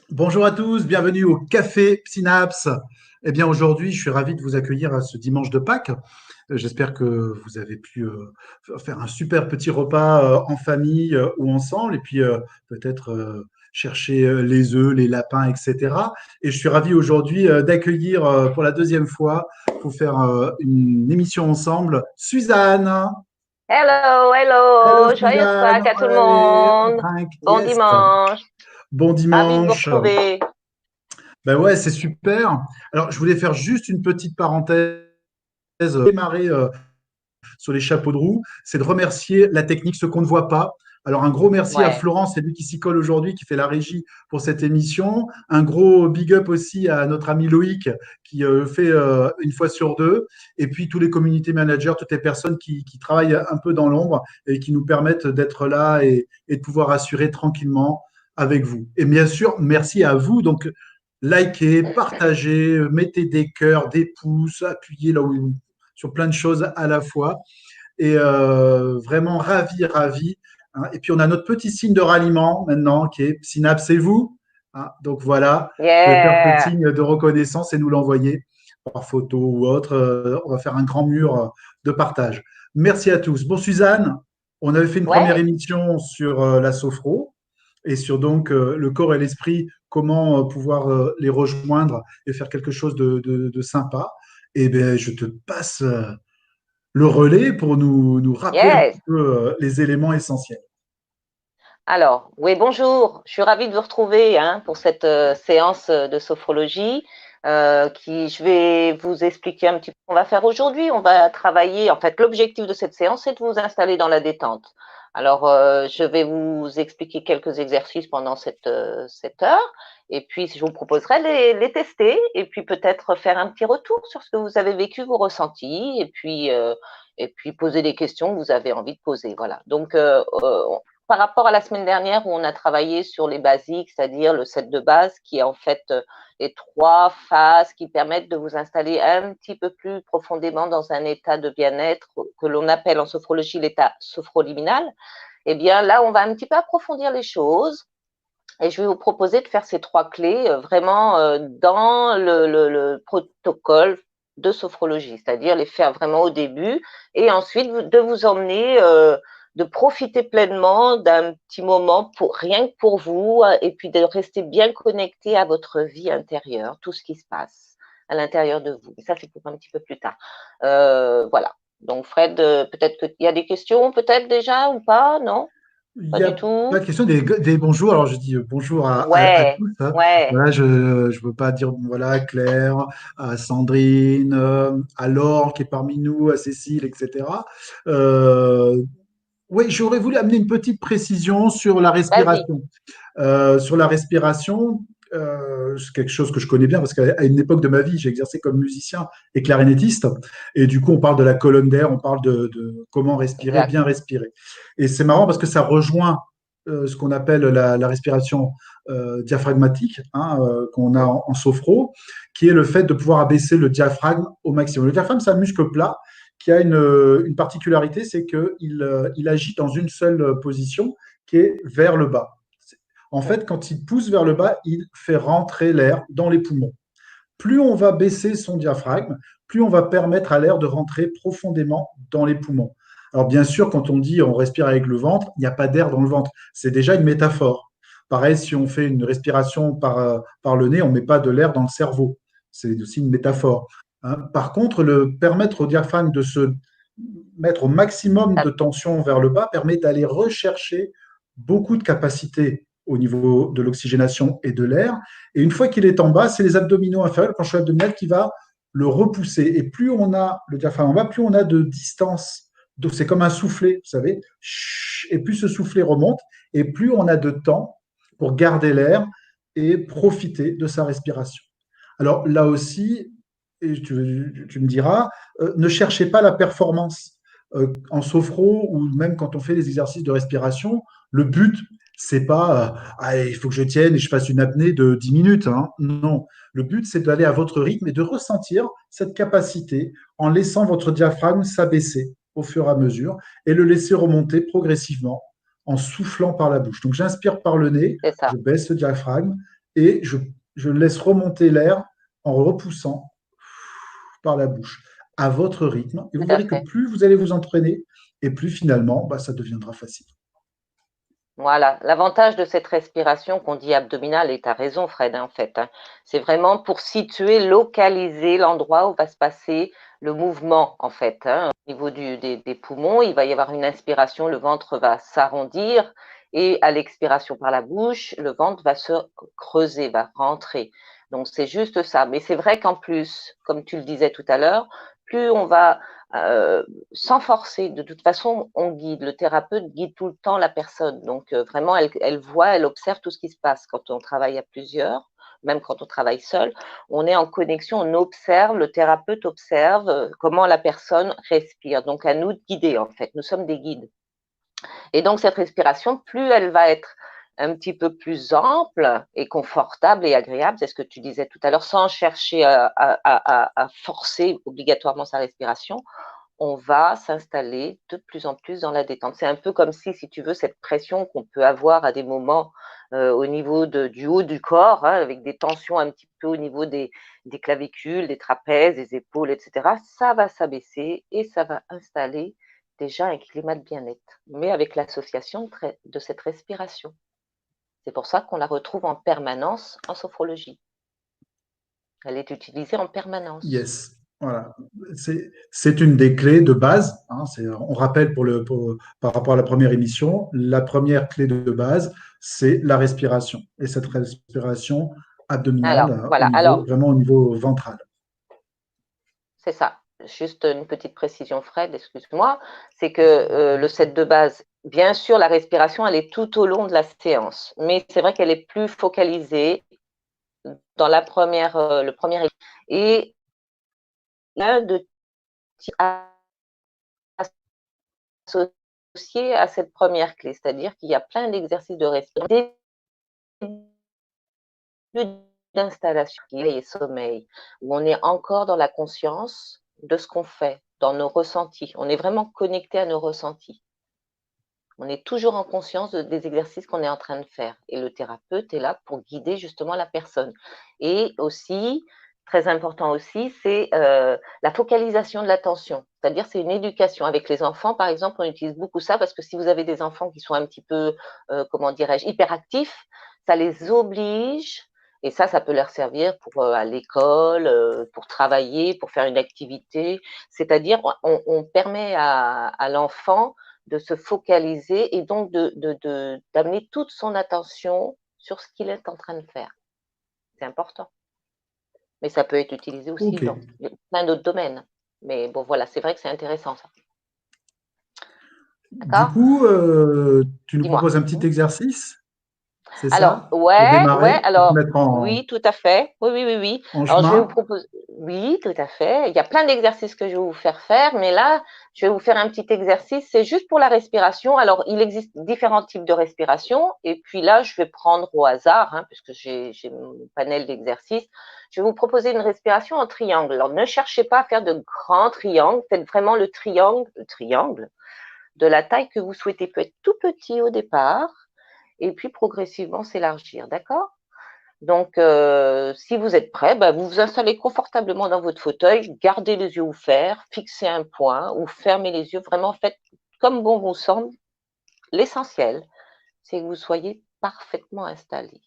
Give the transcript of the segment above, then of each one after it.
Bonjour à tous, bienvenue au Café Synapse. Eh bien, aujourd'hui, je suis ravi de vous accueillir à ce dimanche de Pâques. J'espère que vous avez pu faire un super petit repas en famille ou ensemble, et puis peut-être chercher les œufs, les lapins, etc. Et je suis ravi aujourd'hui d'accueillir pour la deuxième fois pour faire une émission ensemble Suzanne. Hello, Hello hello, joyeuse Suzanne, Pâques à tout le allez, on monde. trinque, Bon yes. dimanche, Bon ravi de vous dimanche. retrouver. Ben ouais, c'est super. Alors, je voulais faire juste une petite parenthèse, démarrer sur les chapeaux de roue, c'est de remercier la technique, ce qu'on ne voit pas. Alors, un gros merci à Ouais, Florence, c'est lui qui s'y colle aujourd'hui, qui fait la régie pour cette émission. Un gros big up aussi à notre ami Loïc, qui fait une fois sur deux. Et puis, tous les community managers, toutes les personnes qui travaillent un peu dans l'ombre et qui nous permettent d'être là et de pouvoir assurer tranquillement avec vous. Et bien sûr, merci à vous. Donc, likez, partagez, mettez des cœurs, des pouces, appuyez là où, sur plein de choses à la fois. Et vraiment ravi, ravi. Hein. Et puis on a notre petit signe de ralliement maintenant qui est Synapse et vous. Hein. Donc voilà, vous pouvez faire ce yeah, signe de reconnaissance et nous l'envoyer par photo ou autre. On va faire un grand mur de partage. Merci à tous. Bon, Suzanne, on avait fait une première ouais, émission sur la sophro et sur donc le corps et l'esprit, comment pouvoir les rejoindre et faire quelque chose de sympa. Et bien, je te passe le relais pour nous rappeler un yes. petit peu les éléments essentiels. Alors, oui, bonjour. Je suis ravie de vous retrouver pour cette séance de sophrologie je vais vous expliquer un petit peu ce qu'on va faire aujourd'hui. On va travailler, en fait, l'objectif de cette séance, c'est de vous installer dans la détente. Alors, je vais vous expliquer quelques exercices pendant cette heure et puis je vous proposerai de les tester et puis peut-être faire un petit retour sur ce que vous avez vécu, vos ressentis et puis poser des questions que vous avez envie de poser. Voilà. Donc, par rapport à la semaine dernière où on a travaillé sur les basiques, c'est-à-dire le set de base qui est en fait les trois phases qui permettent de vous installer un petit peu plus profondément dans un état de bien-être que l'on appelle en sophrologie l'état sophroliminal. Eh bien là, on va un petit peu approfondir les choses et je vais vous proposer de faire ces trois clés vraiment dans le protocole de sophrologie, c'est-à-dire les faire vraiment au début et ensuite de vous emmener, de profiter pleinement d'un petit moment pour rien que pour vous et puis de rester bien connecté à votre vie intérieure, tout ce qui se passe à l'intérieur de vous. Et ça, c'est pour un petit peu plus tard. Voilà. Donc Fred, peut-être qu'il y a des questions, peut-être déjà ou pas, non? Il Pas n'y a du pas tout. de question des bonjours. Alors, je dis bonjour à Ouais, tous. Hein. ouais. Voilà, je ne veux pas dire voilà, à Claire, à Sandrine, à Laure qui est parmi nous, à Cécile, etc. Euh, oui, j'aurais voulu amener une petite précision sur la Vas-y. respiration. Sur la respiration, c'est quelque chose que je connais bien parce qu'à une époque de ma vie, j'ai exercé comme musicien et clarinettiste. Et du coup, on parle de la colonne d'air, on parle de comment respirer, Exact. bien respirer. Et c'est marrant parce que ça rejoint ce qu'on appelle la respiration diaphragmatique, hein, qu'on a en sophro, qui est le fait de pouvoir abaisser le diaphragme au maximum. Le diaphragme, c'est un muscle plat qui a une particularité, c'est qu'il agit dans une seule position qui est vers le bas. En Mm. fait, quand il pousse vers le bas, il fait rentrer l'air dans les poumons. Plus on va baisser son diaphragme, plus on va permettre à l'air de rentrer profondément dans les poumons. Alors bien sûr, quand on dit on respire avec le ventre, il n'y a pas d'air dans le ventre. C'est déjà une métaphore. Pareil, si on fait une respiration par le nez, on ne met pas de l'air dans le cerveau. C'est aussi une métaphore. Hein. Par contre, permettre au diaphragme de se mettre au maximum de tension vers le bas permet d'aller rechercher beaucoup de capacités au niveau de l'oxygénation et de l'air. Et une fois qu'il est en bas, c'est les abdominaux inférieurs, le plancher abdominal, qui va le repousser. Et plus on a le diaphragme en bas, plus on a de distance. Donc c'est comme un soufflet, vous savez. Et plus ce soufflet remonte, et plus on a de temps pour garder l'air et profiter de sa respiration. Alors là aussi, et tu me diras, ne cherchez pas la performance. En sophro ou même quand on fait des exercices de respiration, le but, c'est pas il faut que je tienne et je fasse une apnée de 10 minutes. Hein. Non, le but, c'est d'aller à votre rythme et de ressentir cette capacité en laissant votre diaphragme s'abaisser au fur et à mesure et le laisser remonter progressivement en soufflant par la bouche. Donc j'inspire par le nez, C'est je ça. baisse le diaphragme et je laisse remonter l'air en repoussant par la bouche à votre rythme. Et vous tout à verrez que fait. plus vous allez vous entraîner, et plus finalement, bah, ça deviendra facile. Voilà, l'avantage de cette respiration qu'on dit abdominale, et tu as raison Fred, hein, en fait, hein, c'est vraiment pour situer, localiser l'endroit où va se passer le mouvement, en fait. Hein. Au niveau des poumons, il va y avoir une inspiration, le ventre va s'arrondir, et à l'expiration par la bouche, le ventre va se creuser, va rentrer. Donc c'est juste ça. Mais c'est vrai qu'en plus, comme tu le disais tout à l'heure, plus on va euh, sans forcer. De toute façon, on guide. Le thérapeute guide tout le temps la personne. Donc, vraiment, elle voit, elle observe tout ce qui se passe quand on travaille à plusieurs, même quand on travaille seul. On est en connexion, on observe, le thérapeute observe comment la personne respire. Donc, à nous de guider, en fait. Nous sommes des guides. Et donc, cette respiration, plus elle va être un petit peu plus ample et confortable et agréable, c'est ce que tu disais tout à l'heure, sans chercher à forcer obligatoirement sa respiration, on va s'installer de plus en plus dans la détente. C'est un peu comme si tu veux, cette pression qu'on peut avoir à des moments au niveau du haut du corps, hein, avec des tensions un petit peu au niveau des clavicules, des trapèzes, des épaules, etc. Ça va s'abaisser et ça va installer déjà un climat de bien-être, mais avec l'association de cette respiration. C'est pour ça qu'on la retrouve en permanence en sophrologie. Elle est utilisée en permanence. Yes. Voilà. C'est une des clés de base. Hein. On rappelle par rapport à la première émission, la première clé de base, c'est la respiration. Et cette respiration abdominale Alors, voilà. vraiment au niveau ventral. C'est ça. Juste une petite précision, Fred, excuse-moi, c'est que le set de base, bien sûr, la respiration, elle est tout au long de la séance, mais c'est vrai qu'elle est plus focalisée dans le premier et l'un de associé à cette première clé, c'est-à-dire qu'il y a plein d'exercices de respiration d'installation, et sommeil, où on est encore dans la conscience de ce qu'on fait, dans nos ressentis. On est vraiment connecté à nos ressentis. On est toujours en conscience des exercices qu'on est en train de faire. Et le thérapeute est là pour guider justement la personne. Et aussi, très important aussi, c'est la focalisation de l'attention. C'est-à-dire, c'est une éducation. Avec les enfants, par exemple, on utilise beaucoup ça parce que si vous avez des enfants qui sont un petit peu, comment dirais-je, hyperactifs, ça les oblige, et ça peut leur servir pour à l'école, pour travailler, pour faire une activité. C'est-à-dire, on permet à l'enfant de se focaliser et donc d'amener toute son attention sur ce qu'il est en train de faire. C'est important. Mais ça peut être utilisé aussi OK. dans plein d'autres domaines. Mais bon, voilà, c'est vrai que c'est intéressant ça. Du D'accord? coup, tu nous Dis-moi. proposes un petit exercice, c'est Alors, ça? Pour ouais, démarrer, ouais, pour se alors, mettre oui, tout à fait. Oui, oui, oui, oui. en Alors, je vais vous chemin? proposer, oui, tout à fait. Il y a plein d'exercices que je vais vous faire faire, mais là, je vais vous faire un petit exercice. C'est juste pour la respiration. Alors, il existe différents types de respiration. Et puis là, je vais prendre au hasard, hein, puisque j'ai mon panel d'exercices. Je vais vous proposer une respiration en triangle. Alors, ne cherchez pas à faire de grands triangles. Faites vraiment le triangle de la taille que vous souhaitez. Il peut être tout petit au départ et puis progressivement s'élargir, d'accord? Donc, si vous êtes prêt, bah, vous vous installez confortablement dans votre fauteuil, gardez les yeux ouverts, fixez un point ou fermez les yeux, vraiment faites comme bon vous semble. L'essentiel, c'est que vous soyez parfaitement installé.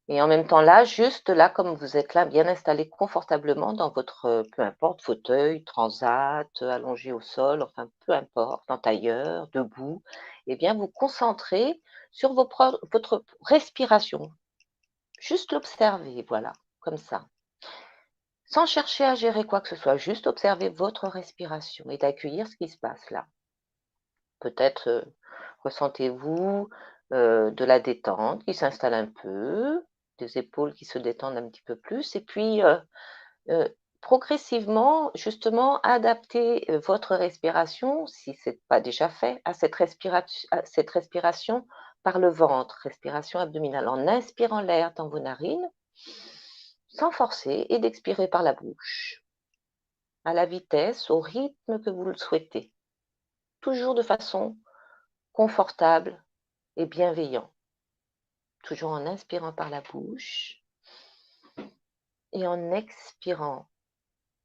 Et en même temps, là, juste là, comme vous êtes là, bien installé confortablement dans votre, peu importe, fauteuil, transat, allongé au sol, enfin, peu importe, en tailleur, debout, eh bien, vous concentrez sur votre respiration. Juste l'observer, voilà, comme ça. Sans chercher à gérer quoi que ce soit, juste observer votre respiration et d'accueillir ce qui se passe là. Peut-être ressentez-vous de la détente qui s'installe un peu, des épaules qui se détendent un petit peu plus, et puis euh, progressivement, justement, adapter votre respiration, si ce n'est pas déjà fait, à cette respiration par le ventre, respiration abdominale, en inspirant l'air dans vos narines sans forcer et d'expirer par la bouche, à la vitesse, au rythme que vous le souhaitez, toujours de façon confortable et bienveillante. toujours en inspirant par la bouche et en expirant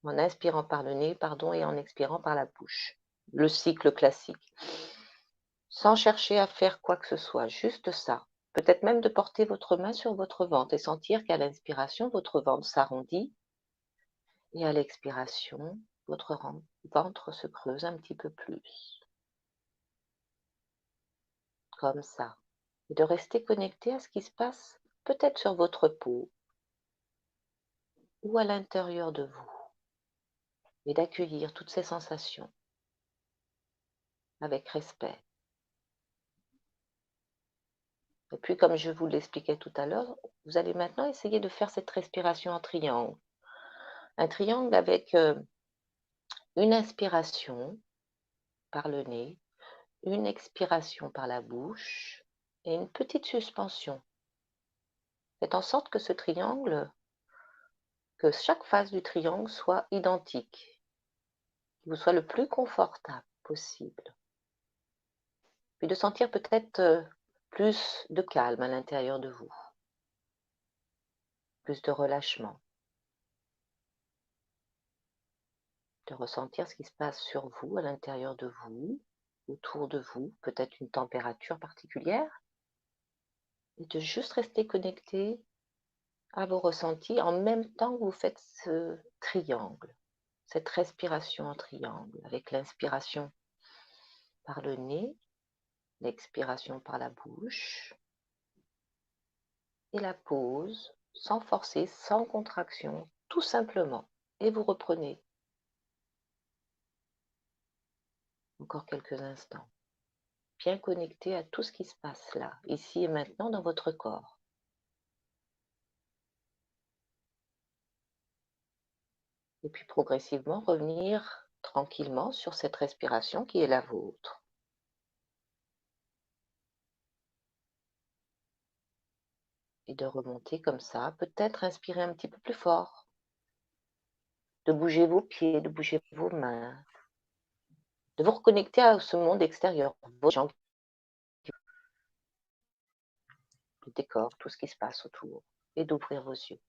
par le nez, pardon, et en expirant par la bouche. Le cycle classique. Sans chercher à faire quoi que ce soit, juste ça. Peut-être même de porter votre main sur votre ventre et sentir qu'à l'inspiration, votre ventre s'arrondit et à l'expiration, votre ventre se creuse un petit peu plus. Comme ça. Et de rester connecté à ce qui se passe peut-être sur votre peau ou à l'intérieur de vous. Et d'accueillir toutes ces sensations avec respect. Et puis, comme je vous l'expliquais tout à l'heure, vous allez maintenant essayer de faire cette respiration en triangle. Un triangle avec une inspiration par le nez, une expiration par la bouche et une petite suspension. Faites en sorte que ce triangle, que chaque face du triangle soit identique, qu'il vous soit le plus confortable possible. Puis de sentir peut-être plus de calme à l'intérieur de vous, plus de relâchement, de ressentir ce qui se passe sur vous, à l'intérieur de vous, autour de vous, peut-être une température particulière, et de juste rester connecté à vos ressentis en même temps que vous faites ce triangle, cette respiration en triangle, avec l'inspiration par le nez, l'expiration par la bouche, et la pause, sans forcer, sans contraction, tout simplement. Et vous reprenez. Encore quelques instants. Bien connecté à tout ce qui se passe là, ici et maintenant dans votre corps. Et puis progressivement revenir tranquillement sur cette respiration qui est la vôtre. Et de remonter comme ça, peut-être inspirer un petit peu plus fort, de bouger vos pieds, de bouger vos mains, de vous reconnecter à ce monde extérieur, vos gens, le décor, tout ce qui se passe autour, et d'ouvrir vos yeux.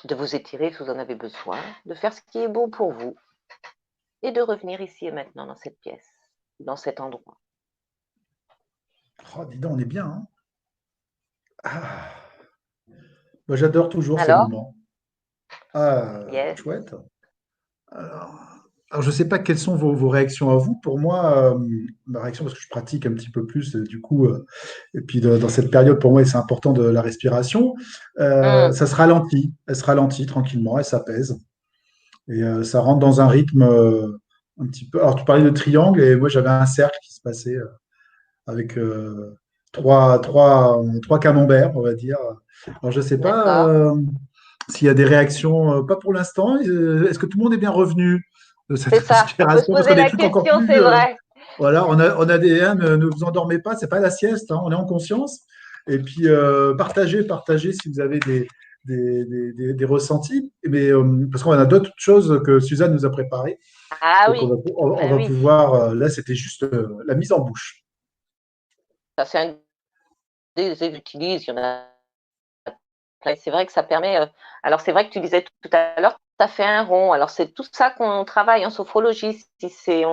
De vous étirer si vous en avez besoin, de faire ce qui est beau pour vous, et de revenir ici et maintenant dans cette pièce, dans cet endroit. Oh, dis donc, on est bien, hein. Ah. Moi, j'adore toujours ces Alors, moments. Ah, yes. chouette. Alors, je ne sais pas quelles sont vos réactions à vous. Pour moi, ma réaction, parce que je pratique un petit peu plus, du coup, et puis dans cette période, pour moi, c'est important de la respiration, Hmm, ça se ralentit. Elle se ralentit tranquillement, elle s'apaise. Et ça rentre dans un rythme un petit peu. Alors, tu parlais de triangle, et moi, j'avais un cercle qui se passait avec trois camemberts, on va dire. Alors, je ne sais pas d'accord. s'il y a des réactions, pas pour l'instant. Est-ce que tout le monde est bien revenu de cette C'est ça, on peut se respiration? Parce qu'on poser a des la trucs encore question, plus. c'est vrai. Voilà, on a des. Hein, ne vous endormez pas, c'est pas la sieste, hein, on est en conscience. Et puis, partagez si vous avez des ressentis. Mais, parce qu'on a d'autres choses que Suzanne nous a préparées. Ah Donc, oui, on ah va oui. pouvoir. Là, c'était juste la mise en bouche. Ça, c'est un des que j'utilise, il y en a plein. C'est vrai que ça permet. Alors, c'est vrai que tu disais tout à l'heure, tu as fait un rond. Alors, c'est tout ça qu'on travaille en sophrologie. Si c'est,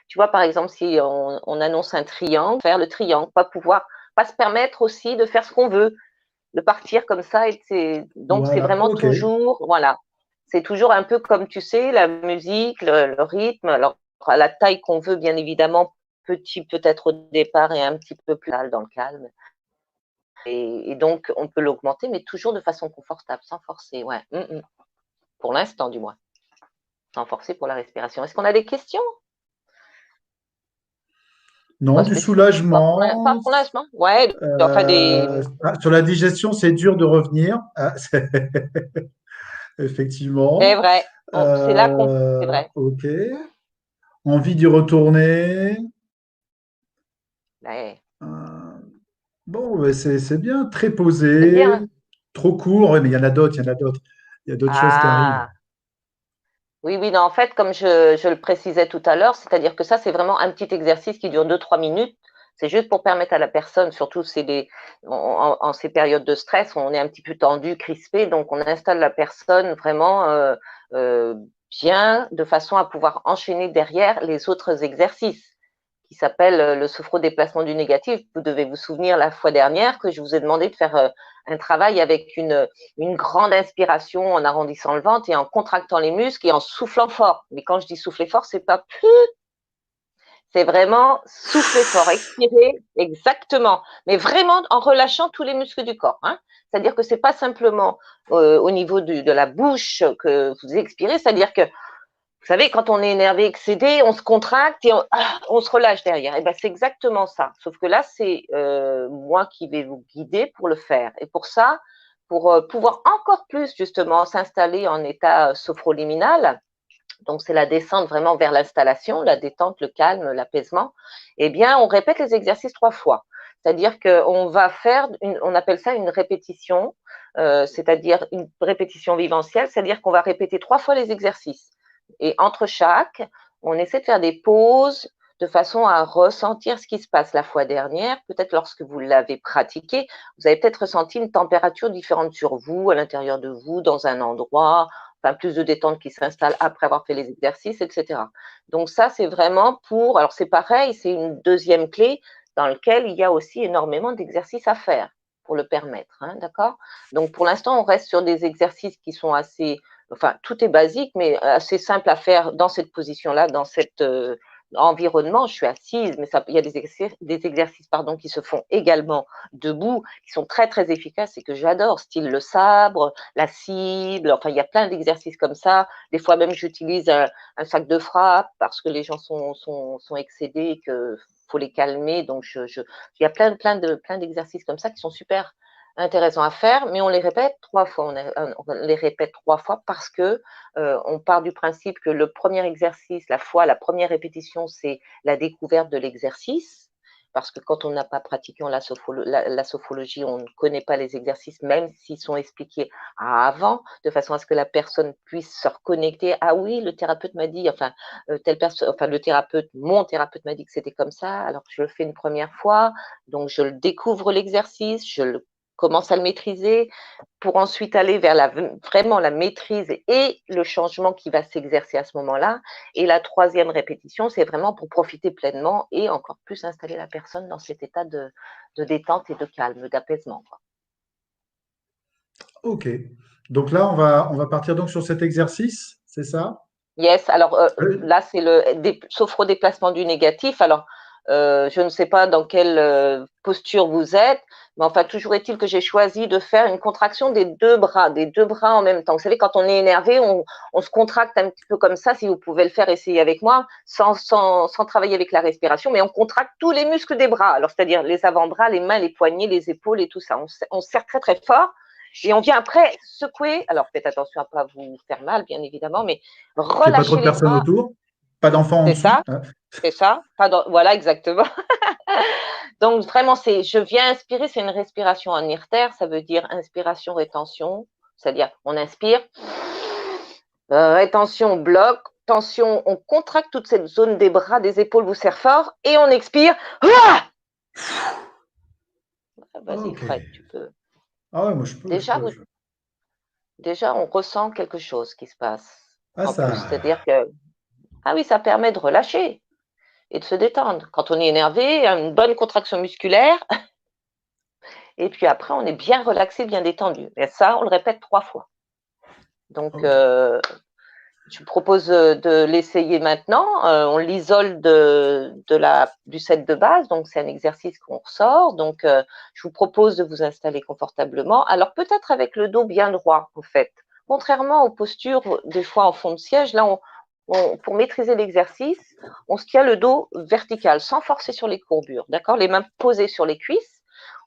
tu vois, par exemple, si on annonce un triangle, faire le triangle, pas se permettre aussi de faire ce qu'on veut, de partir comme ça. Donc, c'est Voilà, vraiment ok. toujours, voilà, c'est toujours un peu comme tu sais, la musique, le rythme. Alors, à la taille qu'on veut, bien évidemment, petit peut-être au départ et un petit peu plus dans le calme. Et donc, on peut l'augmenter, mais toujours de façon confortable, sans forcer. Ouais. Pour l'instant, du moins. Sans forcer pour la respiration. Est-ce qu'on a des questions? Non, Pas du spécialement. Pas soulagement. pour l'instant. Ouais. Enfin, Sur la digestion, c'est dur de revenir. Ah, c'est effectivement. vrai. C'est là qu'on. C'est vrai. Ok. Envie d'y retourner. Ouais. Euh, bon, ouais, c'est bien. Très C'est posé. bien. Trop court. Ouais, mais il y en a d'autres, il y en a d'autres. Il y a d'autres choses qui arrivent. Ah. Oui, oui, non, en fait, comme je le précisais tout à l'heure, c'est-à-dire que ça, c'est vraiment un petit exercice qui dure 2-3 minutes. C'est juste pour permettre à la personne, surtout en ces périodes de stress, on est un petit peu tendu, crispé, donc on installe la personne vraiment bien, de façon à pouvoir enchaîner derrière les autres exercices qui s'appelle le sophrodéplacement du négatif. Vous devez vous souvenir la fois dernière que je vous ai demandé de faire un travail avec une grande inspiration en arrondissant le ventre et en contractant les muscles et en soufflant fort. Mais quand je dis souffler fort, c'est pas c'est vraiment souffler fort, expirer exactement, mais vraiment en relâchant tous les muscles du corps. Hein. C'est-à-dire que c'est pas simplement au niveau de la bouche que vous expirez, c'est-à-dire que vous savez, quand on est énervé, excédé, on se contracte et on se relâche derrière. Et ben, c'est exactement ça. Sauf que là, c'est moi qui vais vous guider pour le faire. Et pour ça, pour pouvoir encore plus justement s'installer en état sophroliminal, donc c'est la descente vraiment vers l'installation, la détente, le calme, l'apaisement, eh bien, on répète les exercices 3 fois. C'est-à-dire qu'on va faire, on appelle ça une répétition, c'est-à-dire une répétition vivencielle, c'est-à-dire qu'on va répéter 3 fois les exercices. Et entre chaque, on essaie de faire des pauses de façon à ressentir ce qui se passe la fois dernière. Peut-être lorsque vous l'avez pratiqué, vous avez peut-être ressenti une température différente sur vous, à l'intérieur de vous, dans un endroit, enfin plus de détente qui s'installe après avoir fait les exercices, etc. Donc ça, c'est vraiment pour, alors c'est pareil, c'est une deuxième clé dans laquelle il y a aussi énormément d'exercices à faire pour le permettre, hein, d'accord? Donc pour l'instant, on reste sur des exercices qui sont assez, enfin tout est basique, mais assez simple à faire dans cette position-là, dans cet environnement. Je suis assise, mais ça, il y a des exercices pardon, qui se font également debout, qui sont très très efficaces et que j'adore, style le sabre, la cible, enfin il y a plein d'exercices comme ça. Des fois même j'utilise un sac de frappe parce que les gens sont excédés et que faut les calmer. Donc il y a plein d'exercices comme ça qui sont super intéressants à faire, mais on les répète 3 fois. On les répète 3 fois parce que on part du principe que le premier exercice, la première répétition, c'est la découverte de l'exercice parce que quand on n'a pas pratiqué la sophologie, on ne connaît pas les exercices, même s'ils sont expliqués avant, de façon à ce que la personne puisse se reconnecter. Ah oui, le thérapeute m'a dit, enfin, telle personne, enfin, mon thérapeute m'a dit que c'était comme ça, alors je le fais une première fois, donc je le découvre l'exercice, commence à le maîtriser, pour ensuite aller vers vraiment la maîtrise et le changement qui va s'exercer à ce moment-là. Et la troisième répétition, c'est vraiment pour profiter pleinement et encore plus installer la personne dans cet état de détente et de calme, d'apaisement. Ok. Donc là, on va partir donc sur cet exercice, c'est ça? Yes, alors Euh, là, c'est le sophrodéplacement du négatif. Alors, je ne sais pas dans quelle posture vous êtes, mais enfin, toujours est-il que j'ai choisi de faire une contraction des deux bras en même temps. Vous savez, quand on est énervé, on se contracte un petit peu comme ça, si vous pouvez le faire, essayez avec moi, sans travailler avec la respiration, mais on contracte tous les muscles des bras. Alors, c'est-à-dire les avant-bras, les mains, les poignets, les épaules et tout ça. On serre très, très fort. Et on vient après secouer. Alors, faites attention à ne pas vous faire mal, bien évidemment, mais qu'il n'y ait pas trop relâchez de les personnes bras. autour, pas d'enfants en C'est dessous, ça, hein. c'est ça. Voilà, exactement. Donc, vraiment, je viens inspirer, c'est une respiration en irtère, ça veut dire inspiration, rétention. C'est-à-dire, on inspire, rétention, bloc, tension, on contracte toute cette zone des bras, des épaules, vous serre fort, et on expire. Ah, vas-y, Ok. Fred, tu peux. Ah ouais, moi je peux, je Déjà, peux. vous- déjà, on ressent quelque chose qui se passe Ah en plus. ça. C'est-à-dire que, ah oui, ça permet de relâcher et de se détendre. Quand on est énervé, une bonne contraction musculaire, et puis après, on est bien relaxé, bien détendu. Et ça, on le répète 3 fois. Donc, Ok. je vous propose de l'essayer maintenant. On l'isole du set de base, donc c'est un exercice qu'on ressort. Donc, je vous propose de vous installer confortablement. Alors, peut-être avec le dos bien droit, en fait. Contrairement aux postures, des fois en fond de siège, là, pour maîtriser l'exercice, on se tient le dos vertical, sans forcer sur les courbures. D'accord? Les mains posées sur les cuisses.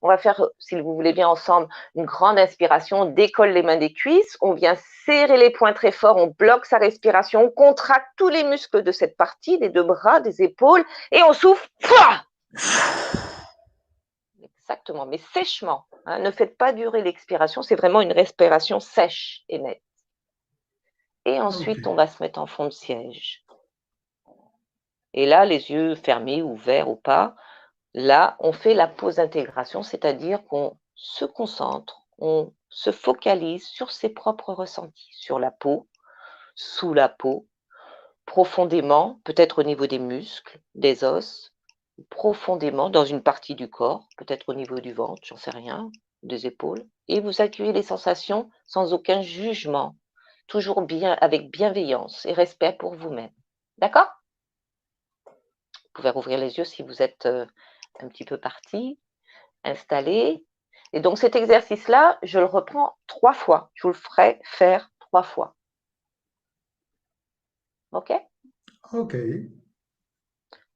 On va faire, si vous voulez bien ensemble, une grande inspiration, on décolle les mains des cuisses, on vient serrer les poings très fort, on bloque sa respiration, on contracte tous les muscles de cette partie, des deux bras, des épaules, et on souffle. Pouah, exactement, mais sèchement. Hein, ne faites pas durer l'expiration, c'est vraiment une respiration sèche et nette. Et Ok. ensuite, on va se mettre en fond de siège. Et là, les yeux fermés, ouverts ou pas, Là, on fait la pause d'intégration, c'est-à-dire qu'on se concentre, on se focalise sur ses propres ressentis, sur la peau, sous la peau, profondément, peut-être au niveau des muscles, des os, profondément dans une partie du corps, peut-être au niveau du ventre, j'en sais rien, des épaules, et vous accueillez les sensations sans aucun jugement, toujours bien avec bienveillance et respect pour vous-même. D'accord? Vous pouvez rouvrir les yeux si vous êtes un petit peu parti, installé. Et donc cet exercice-là, je le reprends 3 fois. Je vous le ferai faire 3 fois. OK? Ok.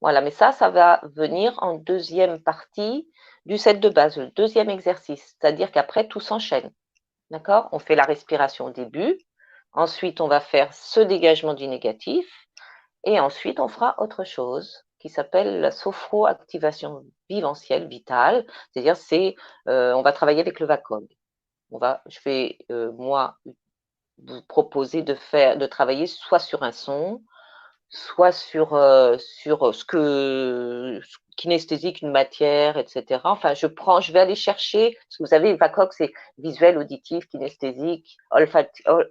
Voilà, mais ça va venir en deuxième partie du set de base, le deuxième exercice. C'est-à-dire qu'après, tout s'enchaîne. D'accord? On fait la respiration au début. Ensuite, on va faire ce dégagement du négatif. Et ensuite, on fera autre chose qui s'appelle la sophro-activation viventielle vitale. C'est-à-dire, on va travailler avec le VACOG. Je vais, moi, vous proposer de travailler soit sur un son, soit sur kinesthésique, une matière, etc. Enfin, je vais aller chercher, parce que vous savez, VACOG, c'est visuel, auditif, kinesthésique,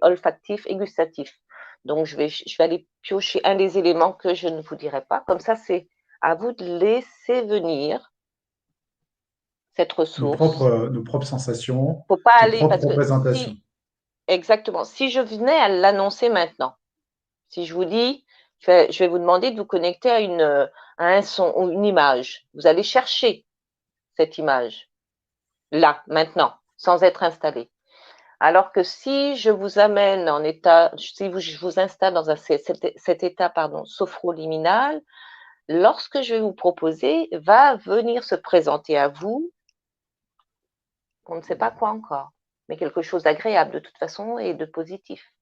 olfactif et gustatif. Donc, je vais aller piocher un des éléments que je ne vous dirai pas. Comme ça, c'est à vous de laisser venir cette ressource. Nos propres sensations, Faut pas nos aller, propres parce que représentations. exactement, si je venais à l'annoncer maintenant, si je vous dis, je vais vous demander de vous connecter à un son ou une image. Vous allez chercher cette image, là, maintenant, sans être installé. Alors que si je vous amène en état, je vous installe dans cet état, sophroliminal, lorsque je vais vous proposer, va venir se présenter à vous, on ne sait pas quoi encore, mais quelque chose d'agréable de toute façon et de positif.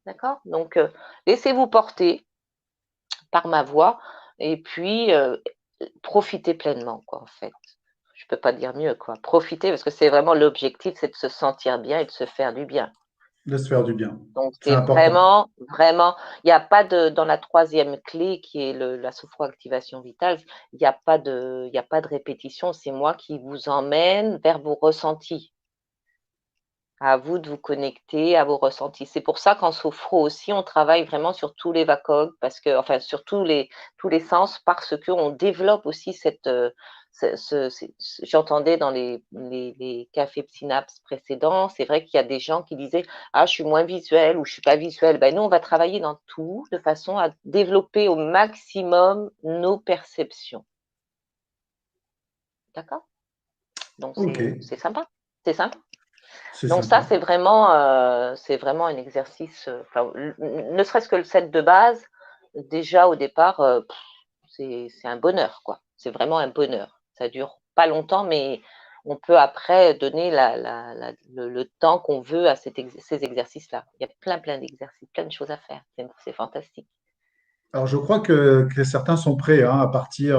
D'accord? Donc, laissez-vous porter par ma voix et puis profitez pleinement, quoi, en fait. Je peux pas dire mieux, quoi. Profitez parce que c'est vraiment l'objectif, c'est de se sentir bien et de se faire du bien. De se faire du bien. Donc, C'est c'est important. vraiment, vraiment, il n'y a pas dans la troisième clé qui est la sophroactivation vitale, il y a pas de répétition, c'est moi qui vous emmène vers vos ressentis. À vous de vous connecter à vos ressentis. C'est pour ça qu'en sophro aussi, on travaille vraiment sur tous les VACOG, enfin sur tous les sens, parce qu'on développe aussi j'entendais dans les cafés synapses précédents, c'est vrai qu'il y a des gens qui disaient ah je suis moins visuel ou je suis pas visuel. Ben nous on va travailler dans tout de façon à développer au maximum nos perceptions. D'accord? Donc Ok, c'est sympa, c'est sympa. c'est Donc ça, sympa. c'est vraiment un exercice, ne serait-ce que le set de base, déjà au départ, c'est un bonheur, quoi. C'est vraiment un bonheur. Ça dure pas longtemps, mais on peut après donner le temps qu'on veut à ces exercices-là. Il y a plein d'exercices, plein de choses à faire. C'est fantastique. Alors, je crois que certains sont prêts hein, à partir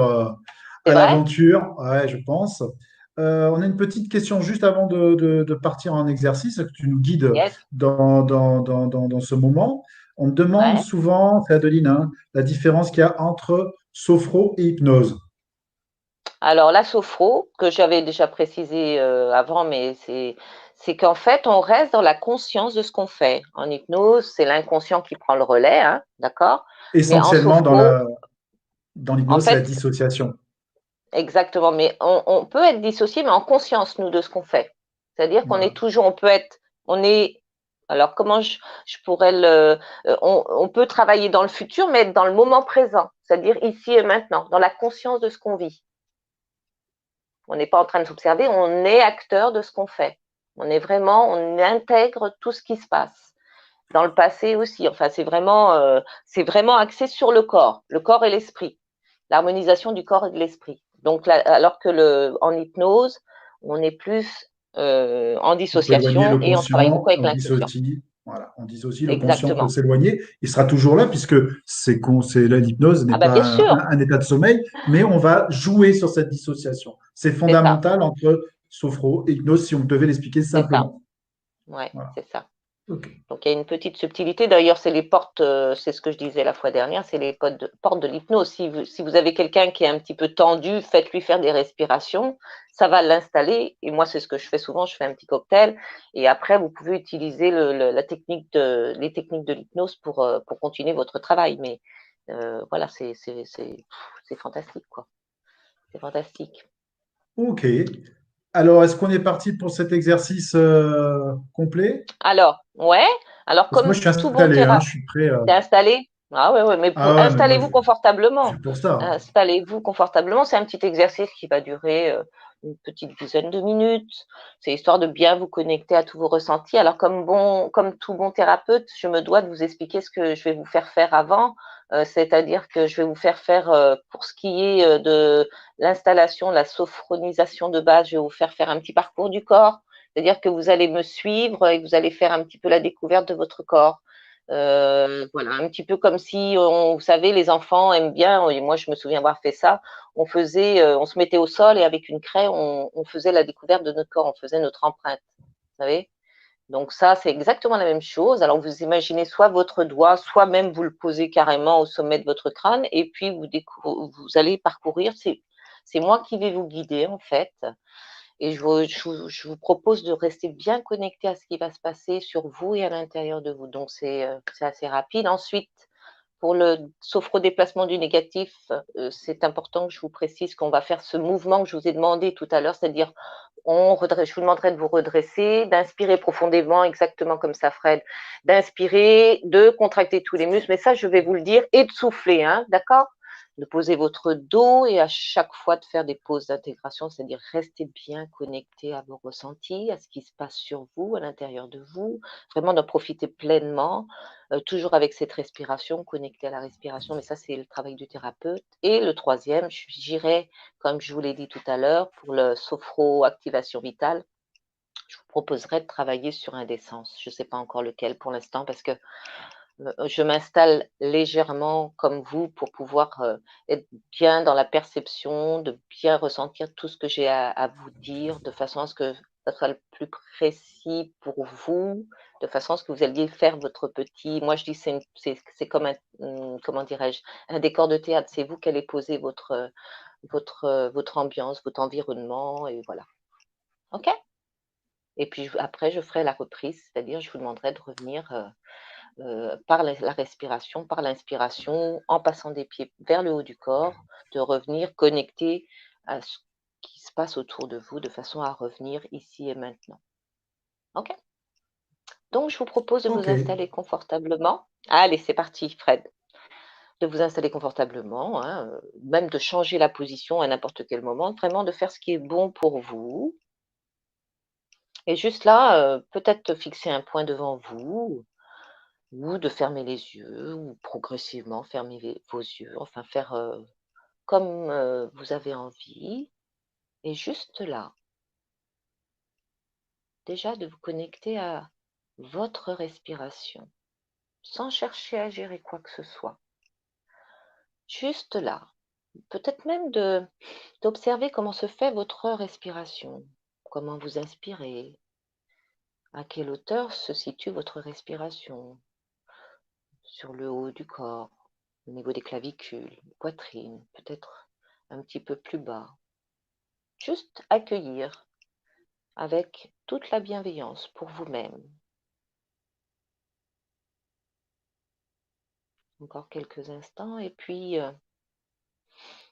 C'est à vrai? l'aventure, ouais, je pense. On a une petite question juste avant de partir en exercice, que tu nous guides Yes. dans ce moment. On me demande Ouais. souvent, c'est Adeline, hein, la différence qu'il y a entre sophro et hypnose. Alors la sophro, que j'avais déjà précisé avant, mais c'est qu'en fait, on reste dans la conscience de ce qu'on fait. En hypnose, c'est l'inconscient qui prend le relais, hein, d'accord? Mais en Essentiellement, sophro, dans en l'hypnose, c'est la fait, dissociation. exactement, mais on peut être dissocié, mais en conscience, nous, de ce qu'on fait. C'est-à-dire qu'on est Voilà. toujours, on est, alors comment je pourrais on peut travailler dans le futur, mais être dans le moment présent, c'est-à-dire ici et maintenant, dans la conscience de ce qu'on vit. On n'est pas en train de s'observer, on est acteur de ce qu'on fait. On intègre tout ce qui se passe. Dans le passé aussi, enfin, c'est vraiment axé sur le corps et l'esprit, l'harmonisation du corps et de l'esprit. Donc, alors que en hypnose, on est plus en On peut éloigner dissociation le et on travaille beaucoup conscient, avec on l'inconscient. dissocie. Voilà, on dissocie, le conscient peut Exactement. s'éloigner. Il sera toujours là puisque l'hypnose n'est Ah bah bien pas sûr, un état de sommeil, mais on va jouer sur cette dissociation. C'est c'est ça, fondamental entre sophro et hypnose si on devait l'expliquer c'est ça. simplement. Ouais, Voilà. c'est ça. Ok. Donc, il y a une petite subtilité. D'ailleurs, c'est les portes, c'est ce que je disais la fois dernière, c'est les portes de l'hypnose. Si vous avez quelqu'un qui est un petit peu tendu, faites-lui faire des respirations, ça va l'installer. Et moi, c'est ce que je fais souvent, je fais un petit cocktail. Et après, vous pouvez utiliser les techniques de l'hypnose pour continuer votre travail. Mais voilà, c'est fantastique, quoi. C'est fantastique. Ok. Alors, est-ce qu'on est parti pour cet exercice complet? Alors, ouais, alors Parce que moi, comme je suis tout bon installé, hein, thérapeute, je suis prêt. t'es installé? Ah ouais, ouais, mais Ah ouais, mais moi, installez-vous je suis confortablement. pour ça. Installez-vous confortablement. C'est un petit exercice qui va durer une petite dizaine de minutes. C'est histoire de bien vous connecter à tous vos ressentis. Alors, comme tout bon thérapeute, je me dois de vous expliquer ce que je vais vous faire faire avant. C'est-à-dire que je vais vous faire faire, pour ce qui est de l'installation, la sophronisation de base, je vais vous faire faire un petit parcours du corps. C'est-à-dire que vous allez me suivre et que vous allez faire un petit peu la découverte de votre corps. Voilà, un petit peu comme si, vous savez, les enfants aiment bien, et moi je me souviens avoir fait ça, on se mettait au sol et avec une craie, on faisait la découverte de notre corps, on faisait notre empreinte, vous savez. Donc ça, c'est exactement la même chose. Alors vous imaginez soit votre doigt, soit même vous le posez carrément au sommet de votre crâne, et puis vous allez parcourir. C'est moi qui vais vous guider en fait. Et je vous propose de rester bien connecté à ce qui va se passer sur vous et à l'intérieur de vous. Donc, c'est assez rapide. Ensuite, pour le sophro-déplacement du négatif, c'est important que je vous précise qu'on va faire ce mouvement que je vous ai demandé tout à l'heure, c'est-à-dire je vous demanderai de vous redresser, d'inspirer profondément, exactement comme ça, Fred, d'inspirer, de contracter tous les muscles, mais ça, je vais vous le dire, et de souffler, hein, d'accord? De poser votre dos et à chaque fois de faire des pauses d'intégration, c'est-à-dire rester bien connecté à vos ressentis, à ce qui se passe sur vous, à l'intérieur de vous, vraiment d'en profiter pleinement, toujours avec cette respiration, connecté à la respiration, mais ça c'est le travail du thérapeute. Et le troisième, j'irai, comme je vous l'ai dit tout à l'heure, pour le sophro-activation vitale, je vous proposerai de travailler sur un des sens. Je ne sais pas encore lequel pour l'instant parce que je m'installe légèrement comme vous pour pouvoir être bien dans la perception, de bien ressentir tout ce que j'ai à vous dire, de façon à ce que ça soit le plus précis pour vous, de façon à ce que vous alliez faire votre petit. Moi, je dis c'est comme comment dirais-je, un décor de théâtre. C'est vous qui allez poser votre ambiance, votre environnement, et voilà. Ok? Et puis après, je ferai la reprise, c'est-à-dire je vous demanderai de revenir. Par la respiration, par l'inspiration, en passant des pieds vers le haut du corps, de revenir connecté à ce qui se passe autour de vous de façon à revenir ici et maintenant. OK? Donc, je vous propose de vous Ok. installer confortablement. Allez, c'est parti, Fred. De vous installer confortablement, hein, même de changer la position à n'importe quel moment, vraiment de faire ce qui est bon pour vous. Et juste là, peut-être fixer un point devant vous, ou de fermer les yeux, ou progressivement fermer vos yeux, enfin faire comme vous avez envie. Et juste là, déjà de vous connecter à votre respiration, sans chercher à gérer quoi que ce soit. Juste là, peut-être même d'observer comment se fait votre respiration, comment vous inspirez, à quelle hauteur se situe votre respiration, sur le haut du corps, au niveau des clavicules, poitrine, peut-être un petit peu plus bas. Juste accueillir avec toute la bienveillance pour vous-même. Encore quelques instants et puis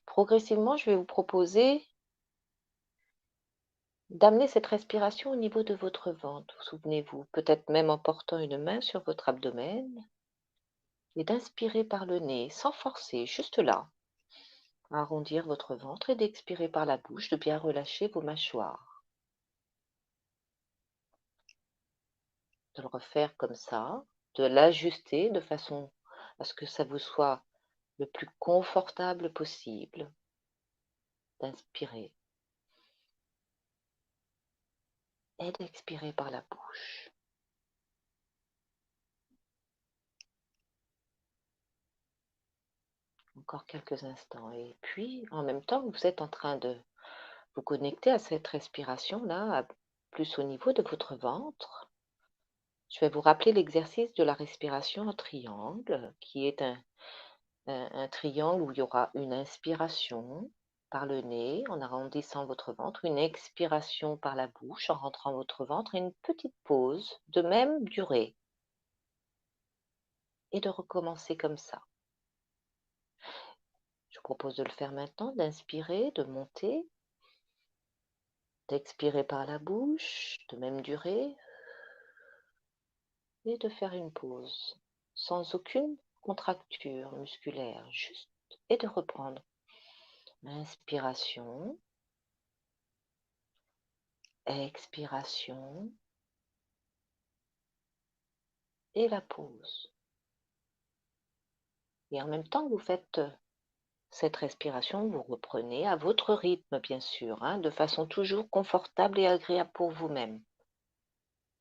progressivement, je vais vous proposer d'amener cette respiration au niveau de votre ventre. Souvenez-vous, peut-être même en portant une main sur votre abdomen et d'inspirer par le nez sans forcer, juste là, arrondir votre ventre et d'expirer par la bouche, de bien relâcher vos mâchoires. De le refaire comme ça, de l'ajuster de façon à ce que ça vous soit le plus confortable possible, d'inspirer et d'expirer par la bouche. Encore quelques instants. Et puis, en même temps, vous êtes en train de vous connecter à cette respiration-là, plus au niveau de votre ventre. Je vais vous rappeler l'exercice de la respiration en triangle, qui est un triangle où il y aura une inspiration par le nez en arrondissant votre ventre, une expiration par la bouche en rentrant votre ventre et une petite pause de même durée. Et de recommencer comme ça. Je vous propose de le faire maintenant, d'inspirer, de monter, d'expirer par la bouche, de même durée, et de faire une pause, sans aucune contracture musculaire, juste, et de reprendre. Inspiration, expiration, et la pause. Et en même temps que vous faites cette respiration, vous reprenez à votre rythme, bien sûr, de façon toujours confortable et agréable pour vous-même.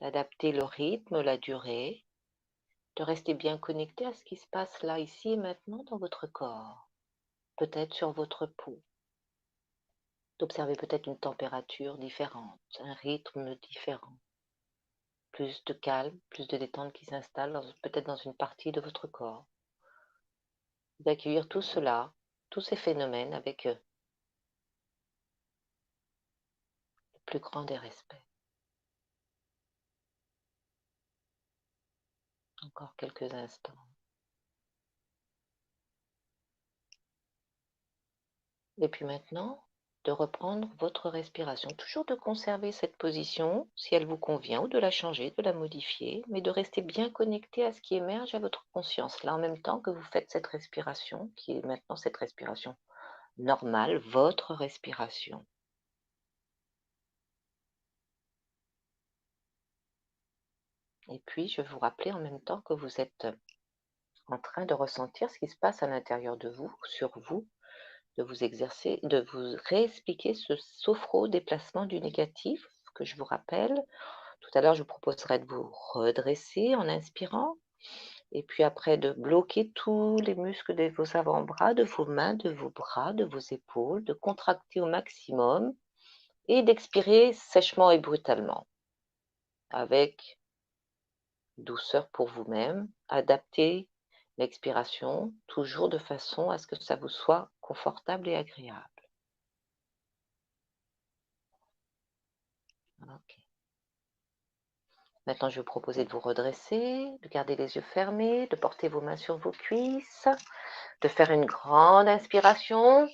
D'adapter le rythme, la durée, de rester bien connecté à ce qui se passe là, ici et maintenant dans votre corps, peut-être sur votre peau, d'observer peut-être une température différente, un rythme différent, plus de calme, plus de détente qui s'installe peut-être dans une partie de votre corps, d'accueillir tout cela, tous ces phénomènes avec le plus grand des respects. Encore quelques instants. Et puis maintenant, de reprendre votre respiration. Toujours de conserver cette position, si elle vous convient, ou de la changer, de la modifier, mais de rester bien connecté à ce qui émerge à votre conscience, là en même temps que vous faites cette respiration, qui est maintenant cette respiration normale, votre respiration. Et puis, je vais vous rappeler en même temps que vous êtes en train de ressentir ce qui se passe à l'intérieur de vous, sur vous, de vous exercer, de vous réexpliquer ce sophro-déplacement du négatif que je vous rappelle. Tout à l'heure, je vous proposerai de vous redresser en inspirant et puis après de bloquer tous les muscles de vos avant-bras, de vos mains, de vos bras, de vos épaules, de contracter au maximum et d'expirer sèchement et brutalement avec douceur pour vous-même. Adaptez l'expiration toujours de façon à ce que ça vous soit confortable et agréable. Ok. Maintenant, je vais vous proposer de vous redresser, de garder les yeux fermés, de porter vos mains sur vos cuisses, de faire une grande inspiration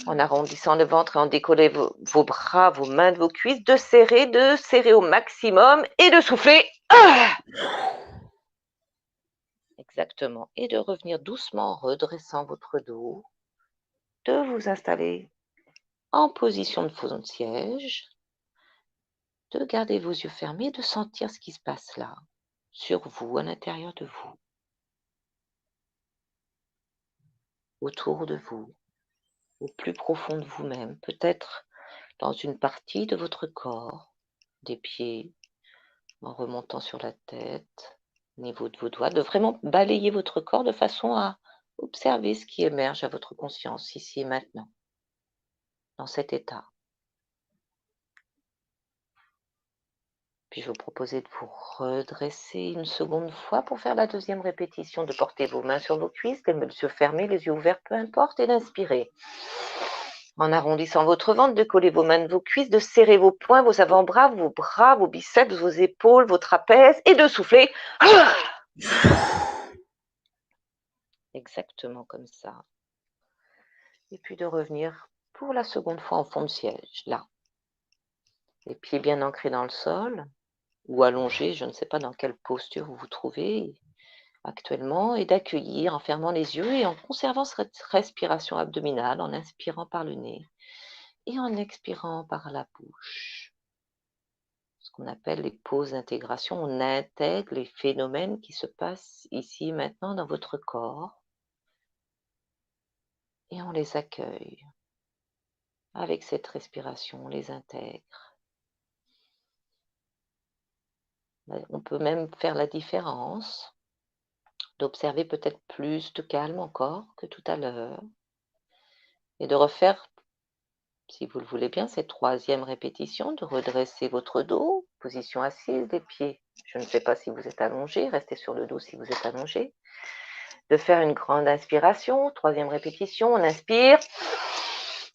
en arrondissant le ventre et en décollant vos bras, vos mains de vos cuisses, de serrer au maximum et de souffler. Exactement. Et de revenir doucement en redressant votre dos, de vous installer en position de faux siège, de garder vos yeux fermés, de sentir ce qui se passe là, sur vous, à l'intérieur de vous, autour de vous, au plus profond de vous-même, peut-être dans une partie de votre corps, des pieds, en remontant sur la tête, au niveau de vos doigts, de vraiment balayer votre corps de façon à observer ce qui émerge à votre conscience ici et maintenant, dans cet état. Puis je vais vous proposer de vous redresser une seconde fois pour faire la deuxième répétition, de porter vos mains sur vos cuisses, les yeux fermés, les yeux ouverts, peu importe, et d'inspirer. En arrondissant votre ventre, de coller vos mains de vos cuisses, de serrer vos poings, vos avant-bras, vos biceps, vos épaules, vos trapèzes, et de souffler. Exactement comme ça. Et puis de revenir pour la seconde fois en fond de siège, là. Les pieds bien ancrés dans le sol, ou allongés, je ne sais pas dans quelle posture vous vous trouvez actuellement, et d'accueillir en fermant les yeux et en conservant cette respiration abdominale, en inspirant par le nez et en expirant par la bouche. Ce qu'on appelle les pauses d'intégration, on intègre les phénomènes qui se passent ici maintenant dans votre corps et on les accueille. Avec cette respiration, on les intègre. On peut même faire la différence, d'observer peut-être plus de calme encore que tout à l'heure et de refaire, si vous le voulez bien, cette troisième répétition, de redresser votre dos, position assise, les pieds je ne sais pas si vous êtes allongé, restez sur le dos si vous êtes allongé, de faire une grande inspiration, 3e répétition, on inspire,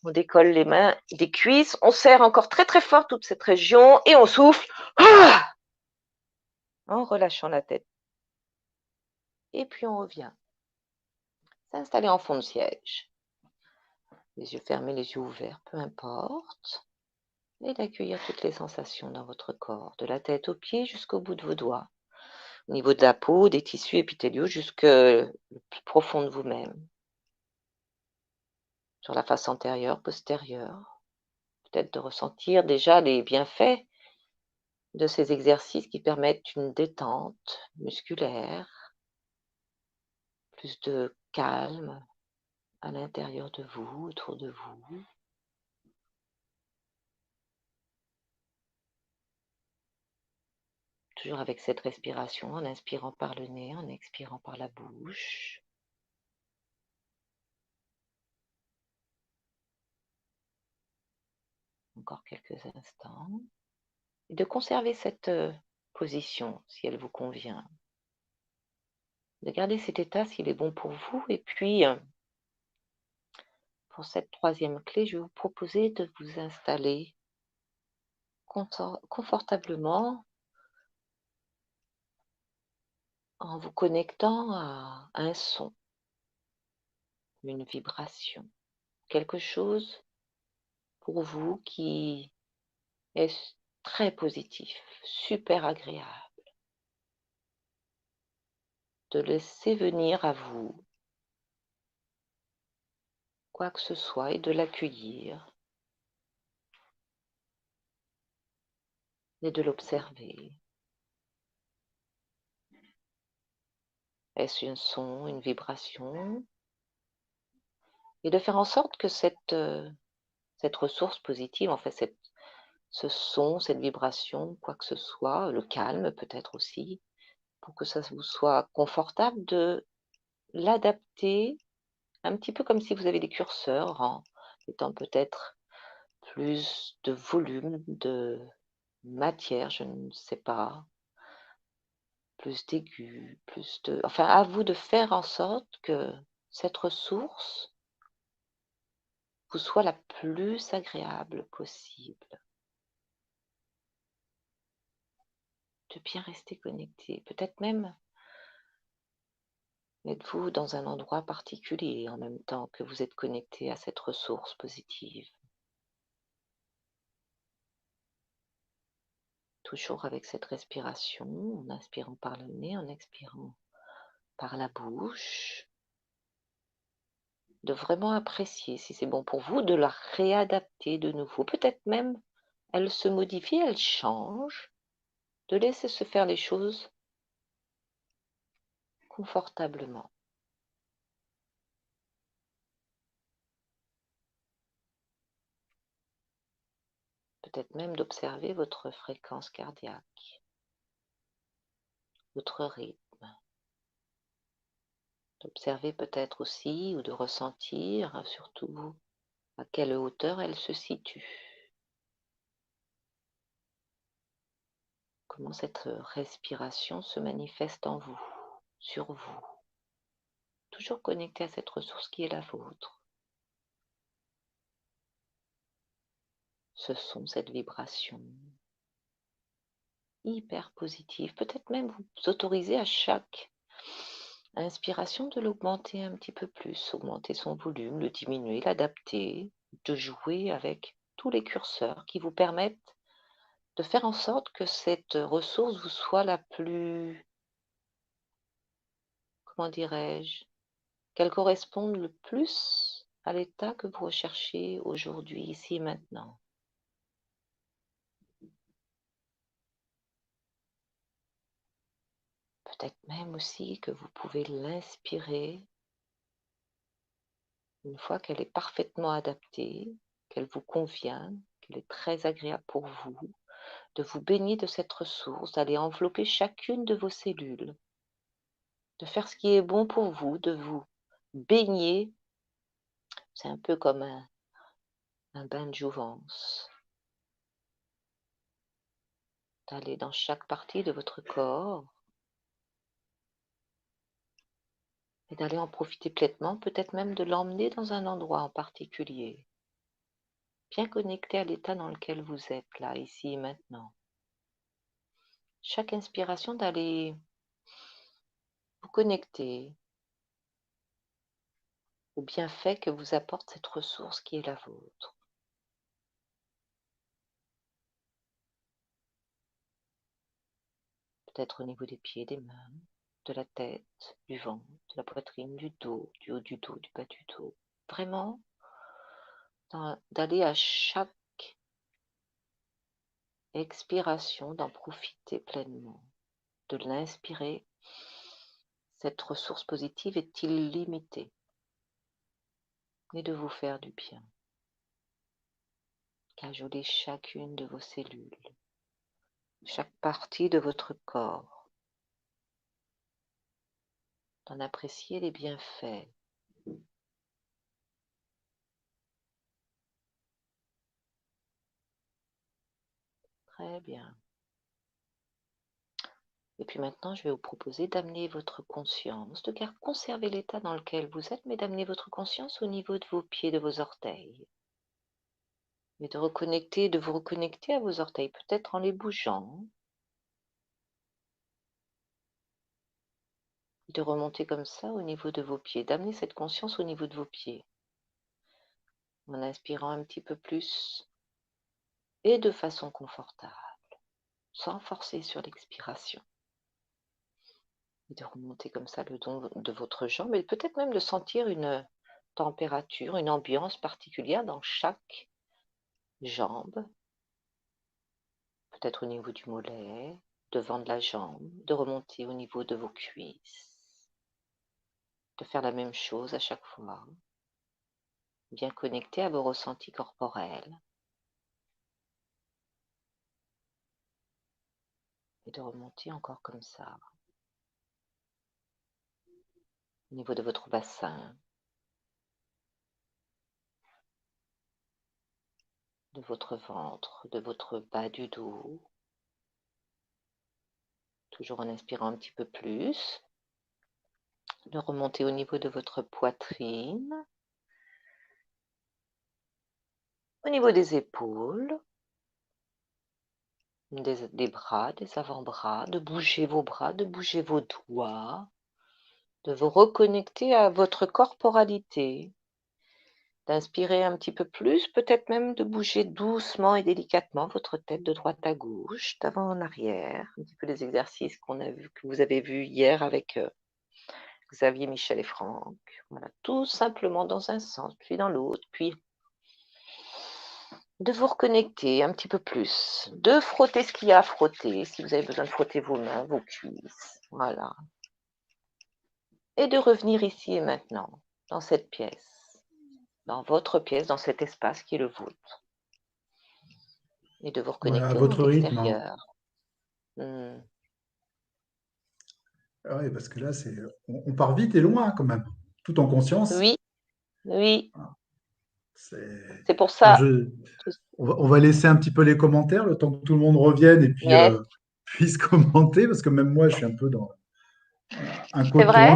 on décolle les mains des cuisses, on serre encore très très fort toute cette région et on souffle en relâchant la tête. Et puis on revient, s'installer en fond de siège, les yeux fermés, les yeux ouverts, peu importe, et d'accueillir toutes les sensations dans votre corps, de la tête aux pieds jusqu'au bout de vos doigts, au niveau de la peau, des tissus épithéliaux jusque le plus profond de vous-même, sur la face antérieure, postérieure, peut-être de ressentir déjà les bienfaits de ces exercices qui permettent une détente musculaire, plus de calme à l'intérieur de vous, autour de vous. Toujours avec cette respiration, en inspirant par le nez, en expirant par la bouche. Encore quelques instants. Et de conserver cette position si elle vous convient. De garder cet état s'il est bon pour vous. Et puis, pour cette 3e clé, je vais vous proposer de vous installer confortablement en vous connectant à un son, une vibration, quelque chose pour vous qui est très positif, super agréable. De laisser venir à vous quoi que ce soit et de l'accueillir et de l'observer. Est-ce un son, une vibration? Et de faire en sorte que cette ressource positive, en fait, ce son, cette vibration, quoi que ce soit, le calme peut-être aussi, pour que ça vous soit confortable, de l'adapter un petit peu comme si vous avez des curseurs en mettant peut-être plus de volume, de matière, je ne sais pas, plus d'aigu, plus de... Enfin, à vous de faire en sorte que cette ressource vous soit la plus agréable possible. De bien rester connecté. Peut-être même êtes-vous dans un endroit particulier en même temps que vous êtes connecté à cette ressource positive. Toujours avec cette respiration, en inspirant par le nez, en expirant par la bouche. De vraiment apprécier, si c'est bon pour vous, de la réadapter de nouveau. Peut-être même elle se modifie, elle change. De laisser se faire les choses confortablement. Peut-être même d'observer votre fréquence cardiaque, votre rythme. D'observer peut-être aussi ou de ressentir surtout à quelle hauteur elle se situe. Comment cette respiration se manifeste en vous, sur vous. Toujours connecté à cette ressource qui est la vôtre. Ce son, cette vibration hyper positive. Peut-être même vous autorisez à chaque inspiration de l'augmenter un petit peu plus, augmenter son volume, le diminuer, l'adapter, de jouer avec tous les curseurs qui vous permettent de faire en sorte que cette ressource vous soit la plus, comment dirais-je, qu'elle corresponde le plus à l'état que vous recherchez aujourd'hui, ici et maintenant. Peut-être même aussi que vous pouvez l'inspirer une fois qu'elle est parfaitement adaptée, qu'elle vous convient, qu'elle est très agréable pour vous, de vous baigner de cette ressource, d'aller envelopper chacune de vos cellules, de faire ce qui est bon pour vous, de vous baigner. C'est un peu comme un bain de jouvence. d'aller dans chaque partie de votre corps et d'aller en profiter pleinement, peut-être même de l'emmener dans un endroit en particulier, bien connecté à l'état dans lequel vous êtes là, ici et maintenant. Chaque inspiration, d'aller vous connecter au bienfait que vous apporte cette ressource qui est la vôtre. Peut-être au niveau des pieds, des mains, de la tête, du ventre, de la poitrine, du haut du dos, du bas du dos. Vraiment, d'aller à chaque expiration, d'en profiter pleinement, de l'inspirer. Cette ressource positive est illimitée et de vous faire du bien. Cajoler chacune de vos cellules, chaque partie de votre corps, d'en apprécier les bienfaits. Très bien. Et puis maintenant, je vais vous proposer d'amener votre conscience, de conserver l'état dans lequel vous êtes, mais d'amener votre conscience au niveau de vos pieds, de vos orteils. Et de vous reconnecter à vos orteils, peut-être en les bougeant. Et de remonter comme ça au niveau de vos pieds, d'amener cette conscience au niveau de vos pieds. En inspirant un petit peu plus et de façon confortable, sans forcer sur l'expiration. Et de remonter comme ça le long de votre jambe et peut-être même de sentir une température, une ambiance particulière dans chaque jambe, peut-être au niveau du mollet, devant de la jambe, de remonter au niveau de vos cuisses, de faire la même chose à chaque fois, bien connecté à vos ressentis corporels et de remonter encore comme ça, au niveau de votre bassin, de votre ventre, de votre bas du dos, toujours en inspirant un petit peu plus, de remonter au niveau de votre poitrine, au niveau des épaules, des bras, des avant-bras, de bouger vos bras, de bouger vos doigts, de vous reconnecter à votre corporalité, d'inspirer un petit peu plus, peut-être même de bouger doucement et délicatement votre tête de droite à gauche, d'avant en arrière, un petit peu les exercices que vous avez vus hier avec Xavier, Michel et Franck. Voilà, tout simplement dans un sens, puis dans l'autre, puis de vous reconnecter un petit peu plus, de frotter ce qu'il y a à frotter, si vous avez besoin de frotter vos mains, vos cuisses, voilà. Et de revenir ici et maintenant, dans cette pièce, dans votre pièce, dans cet espace qui est le vôtre. Et de vous Ouais, à reconnecter au monde votre rythme, hein. extérieur. Ah oui, parce que là, on part vite et loin quand même, tout en conscience. Oui, oui, C'est, c'est pour alors ça. on va laisser un petit peu les commentaires le temps que tout le monde revienne et puis Yes, puisse commenter, parce que même moi, je suis un peu dans un c'est coton, vrai,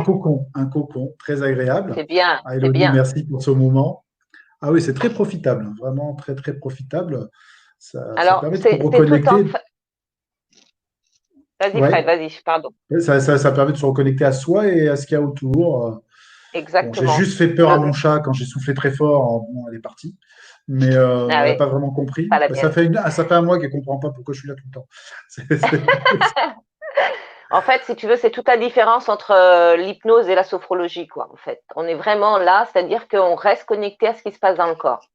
un cocon très agréable. c'est bien, Ah, c'est Elodie, bien. merci pour ce moment. Ah oui, c'est très profitable, hein, vraiment très, très profitable. Ça Alors, permet de se c'est tout en... reconnecter. Vas-y Fred, Ouais, vas-y, pardon. ça permet de se reconnecter à soi et à ce qu'il y a autour. Bon, j'ai Exactement. juste fait peur à mon chat quand j'ai soufflé très fort. Bon, elle est partie. Mais Ah elle n'a oui, pas vraiment compris. pas la mienne. Ça fait un mois qu'elle ne comprend pas pourquoi je suis là tout le temps. En fait, si tu veux, c'est toute la différence entre l'hypnose et la sophrologie, quoi, en fait. On est vraiment là, c'est-à-dire qu'on reste connecté à ce qui se passe dans le corps.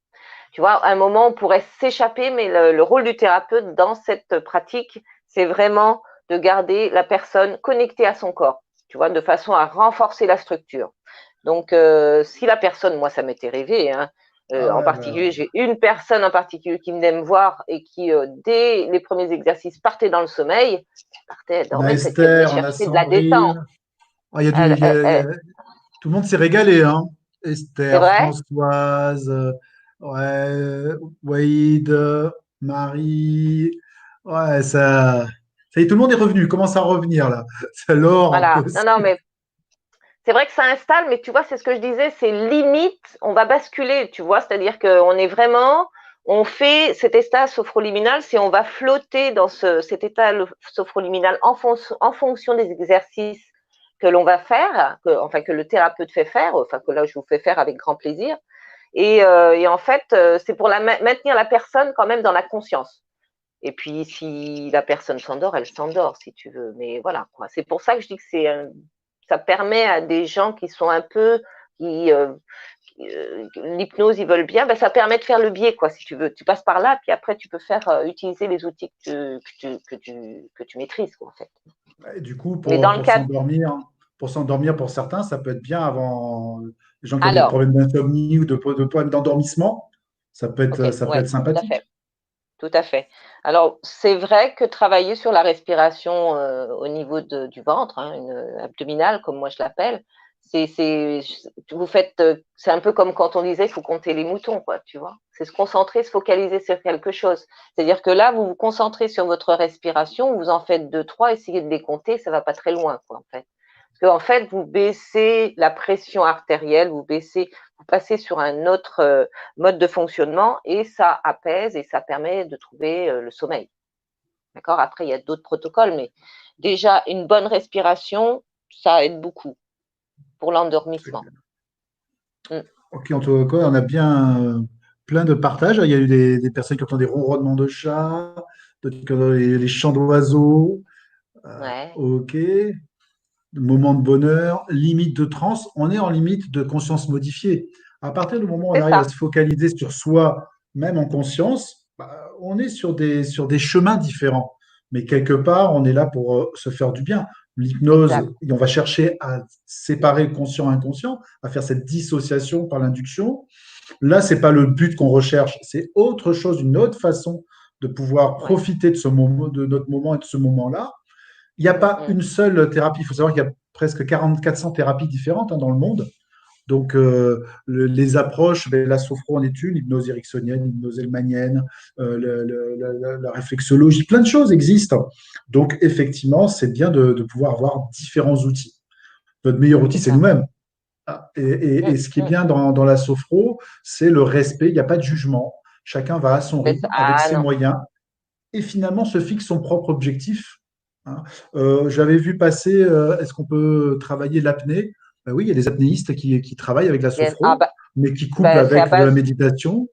Tu vois, à un moment, on pourrait s'échapper, mais le rôle du thérapeute dans cette pratique, c'est vraiment de garder la personne connectée à son corps, tu vois, de façon à renforcer la structure. Donc, si la personne, moi, ça m'était rêvé, hein, Ah en ouais, particulier, j'ai une personne en particulier qui venait me voir et qui, dès les premiers exercices, partait dans le sommeil. Elle partait, elle on a dormait, elle venait Esther, on a chercher de la détente. Sandrine. Ah, tout le monde s'est régalé, hein. C'est Esther, vrai? Françoise, ouais, Waïd, Marie. Ouais, ça y est, tout le monde est revenu, commence à revenir là. Ça l'or Voilà. Non, non, aussi. mais c'est vrai que ça installe, mais tu vois, c'est ce que je disais, c'est limite, on va basculer, tu vois, c'est-à-dire qu'on est vraiment, on fait cet état sophroliminal, si on va flotter dans cet état sophroliminal en fonction des exercices que l'on va faire, enfin que le thérapeute fait faire, enfin que là je vous fais faire avec grand plaisir, et en fait, c'est pour maintenir la personne quand même dans la conscience. Et puis, si la personne s'endort, elle s'endort, si tu veux. Mais voilà, quoi. C'est pour ça que je dis que ça permet à des gens qui sont un peu, qui, l'hypnose, ils veulent bien, ben, ça permet de faire le biais, quoi, si tu veux. Tu passes par là, puis après, tu peux faire utiliser les outils que tu maîtrises, quoi, en fait. Et du coup, Mais pour, dans le pour cadre, s'endormir pour certains, ça peut être bien avant les gens qui ont des alors, problèmes d'insomnie ou de problèmes d'endormissement. ok, Ça peut être ouais, tout à sympathique. fait. Tout à fait. Alors, c'est vrai que travailler sur la respiration au niveau du ventre, hein, abdominale, comme moi je l'appelle, vous faites, c'est un peu comme quand on disait, il faut compter les moutons, quoi, tu vois. C'est se concentrer, se focaliser sur quelque chose. C'est-à-dire que là, vous vous concentrez sur votre respiration, vous en faites deux, trois, essayez de les compter, ça va pas très loin, quoi, en fait. Parce qu'en fait, vous baissez la pression artérielle, vous passez sur un autre mode de fonctionnement et ça apaise et ça permet de trouver le sommeil. D'accord. Après, il y a d'autres protocoles, mais déjà, une bonne respiration, ça aide beaucoup pour C'est l'endormissement. clair. Mm. Ok, en tout cas, on a bien plein de partages. Il y a eu des personnes qui entendent des ronronnements de chats, d'autres qui entendent les chants d'oiseaux. Ouais, Ok. Moment de bonheur, limite de transe. On est en limite de conscience modifiée. À partir du moment où on c'est arrive à ça. se focaliser sur soi, même en conscience, bah, on est sur des chemins différents. Mais quelque part, on est là pour se faire du bien. Exact. L'hypnose, on va chercher à séparer le conscient et inconscient, à faire cette dissociation par l'induction. Là, c'est pas le but qu'on recherche, c'est autre chose, une autre façon de pouvoir Ouais. profiter de ce moment, de notre moment et de ce moment-là. Il n'y a pas Mm. une seule thérapie. Il faut savoir qu'il y a presque 400 thérapies différentes dans le monde. Donc, les approches, ben, la sophro en est une, l'hypnose ericksonienne, l'hypnose hellmanienne, la réflexologie, plein de choses existent. Donc, effectivement, c'est bien de pouvoir avoir différents outils. Notre meilleur outil, C'est c'est ça. nous-mêmes. Mm. Et ce qui est Mm. bien dans la sophro, c'est le respect. Il n'y a pas de jugement. Chacun va à son rythme, avec Ah ses non. moyens, et finalement se fixe son propre objectif. Hein. J'avais vu passer, est-ce qu'on peut travailler l'apnée? Ben oui, il y a des apnéistes qui travaillent avec la Ah sophro, bah, mais qui couplent bah, c'est à avec la base. méditation.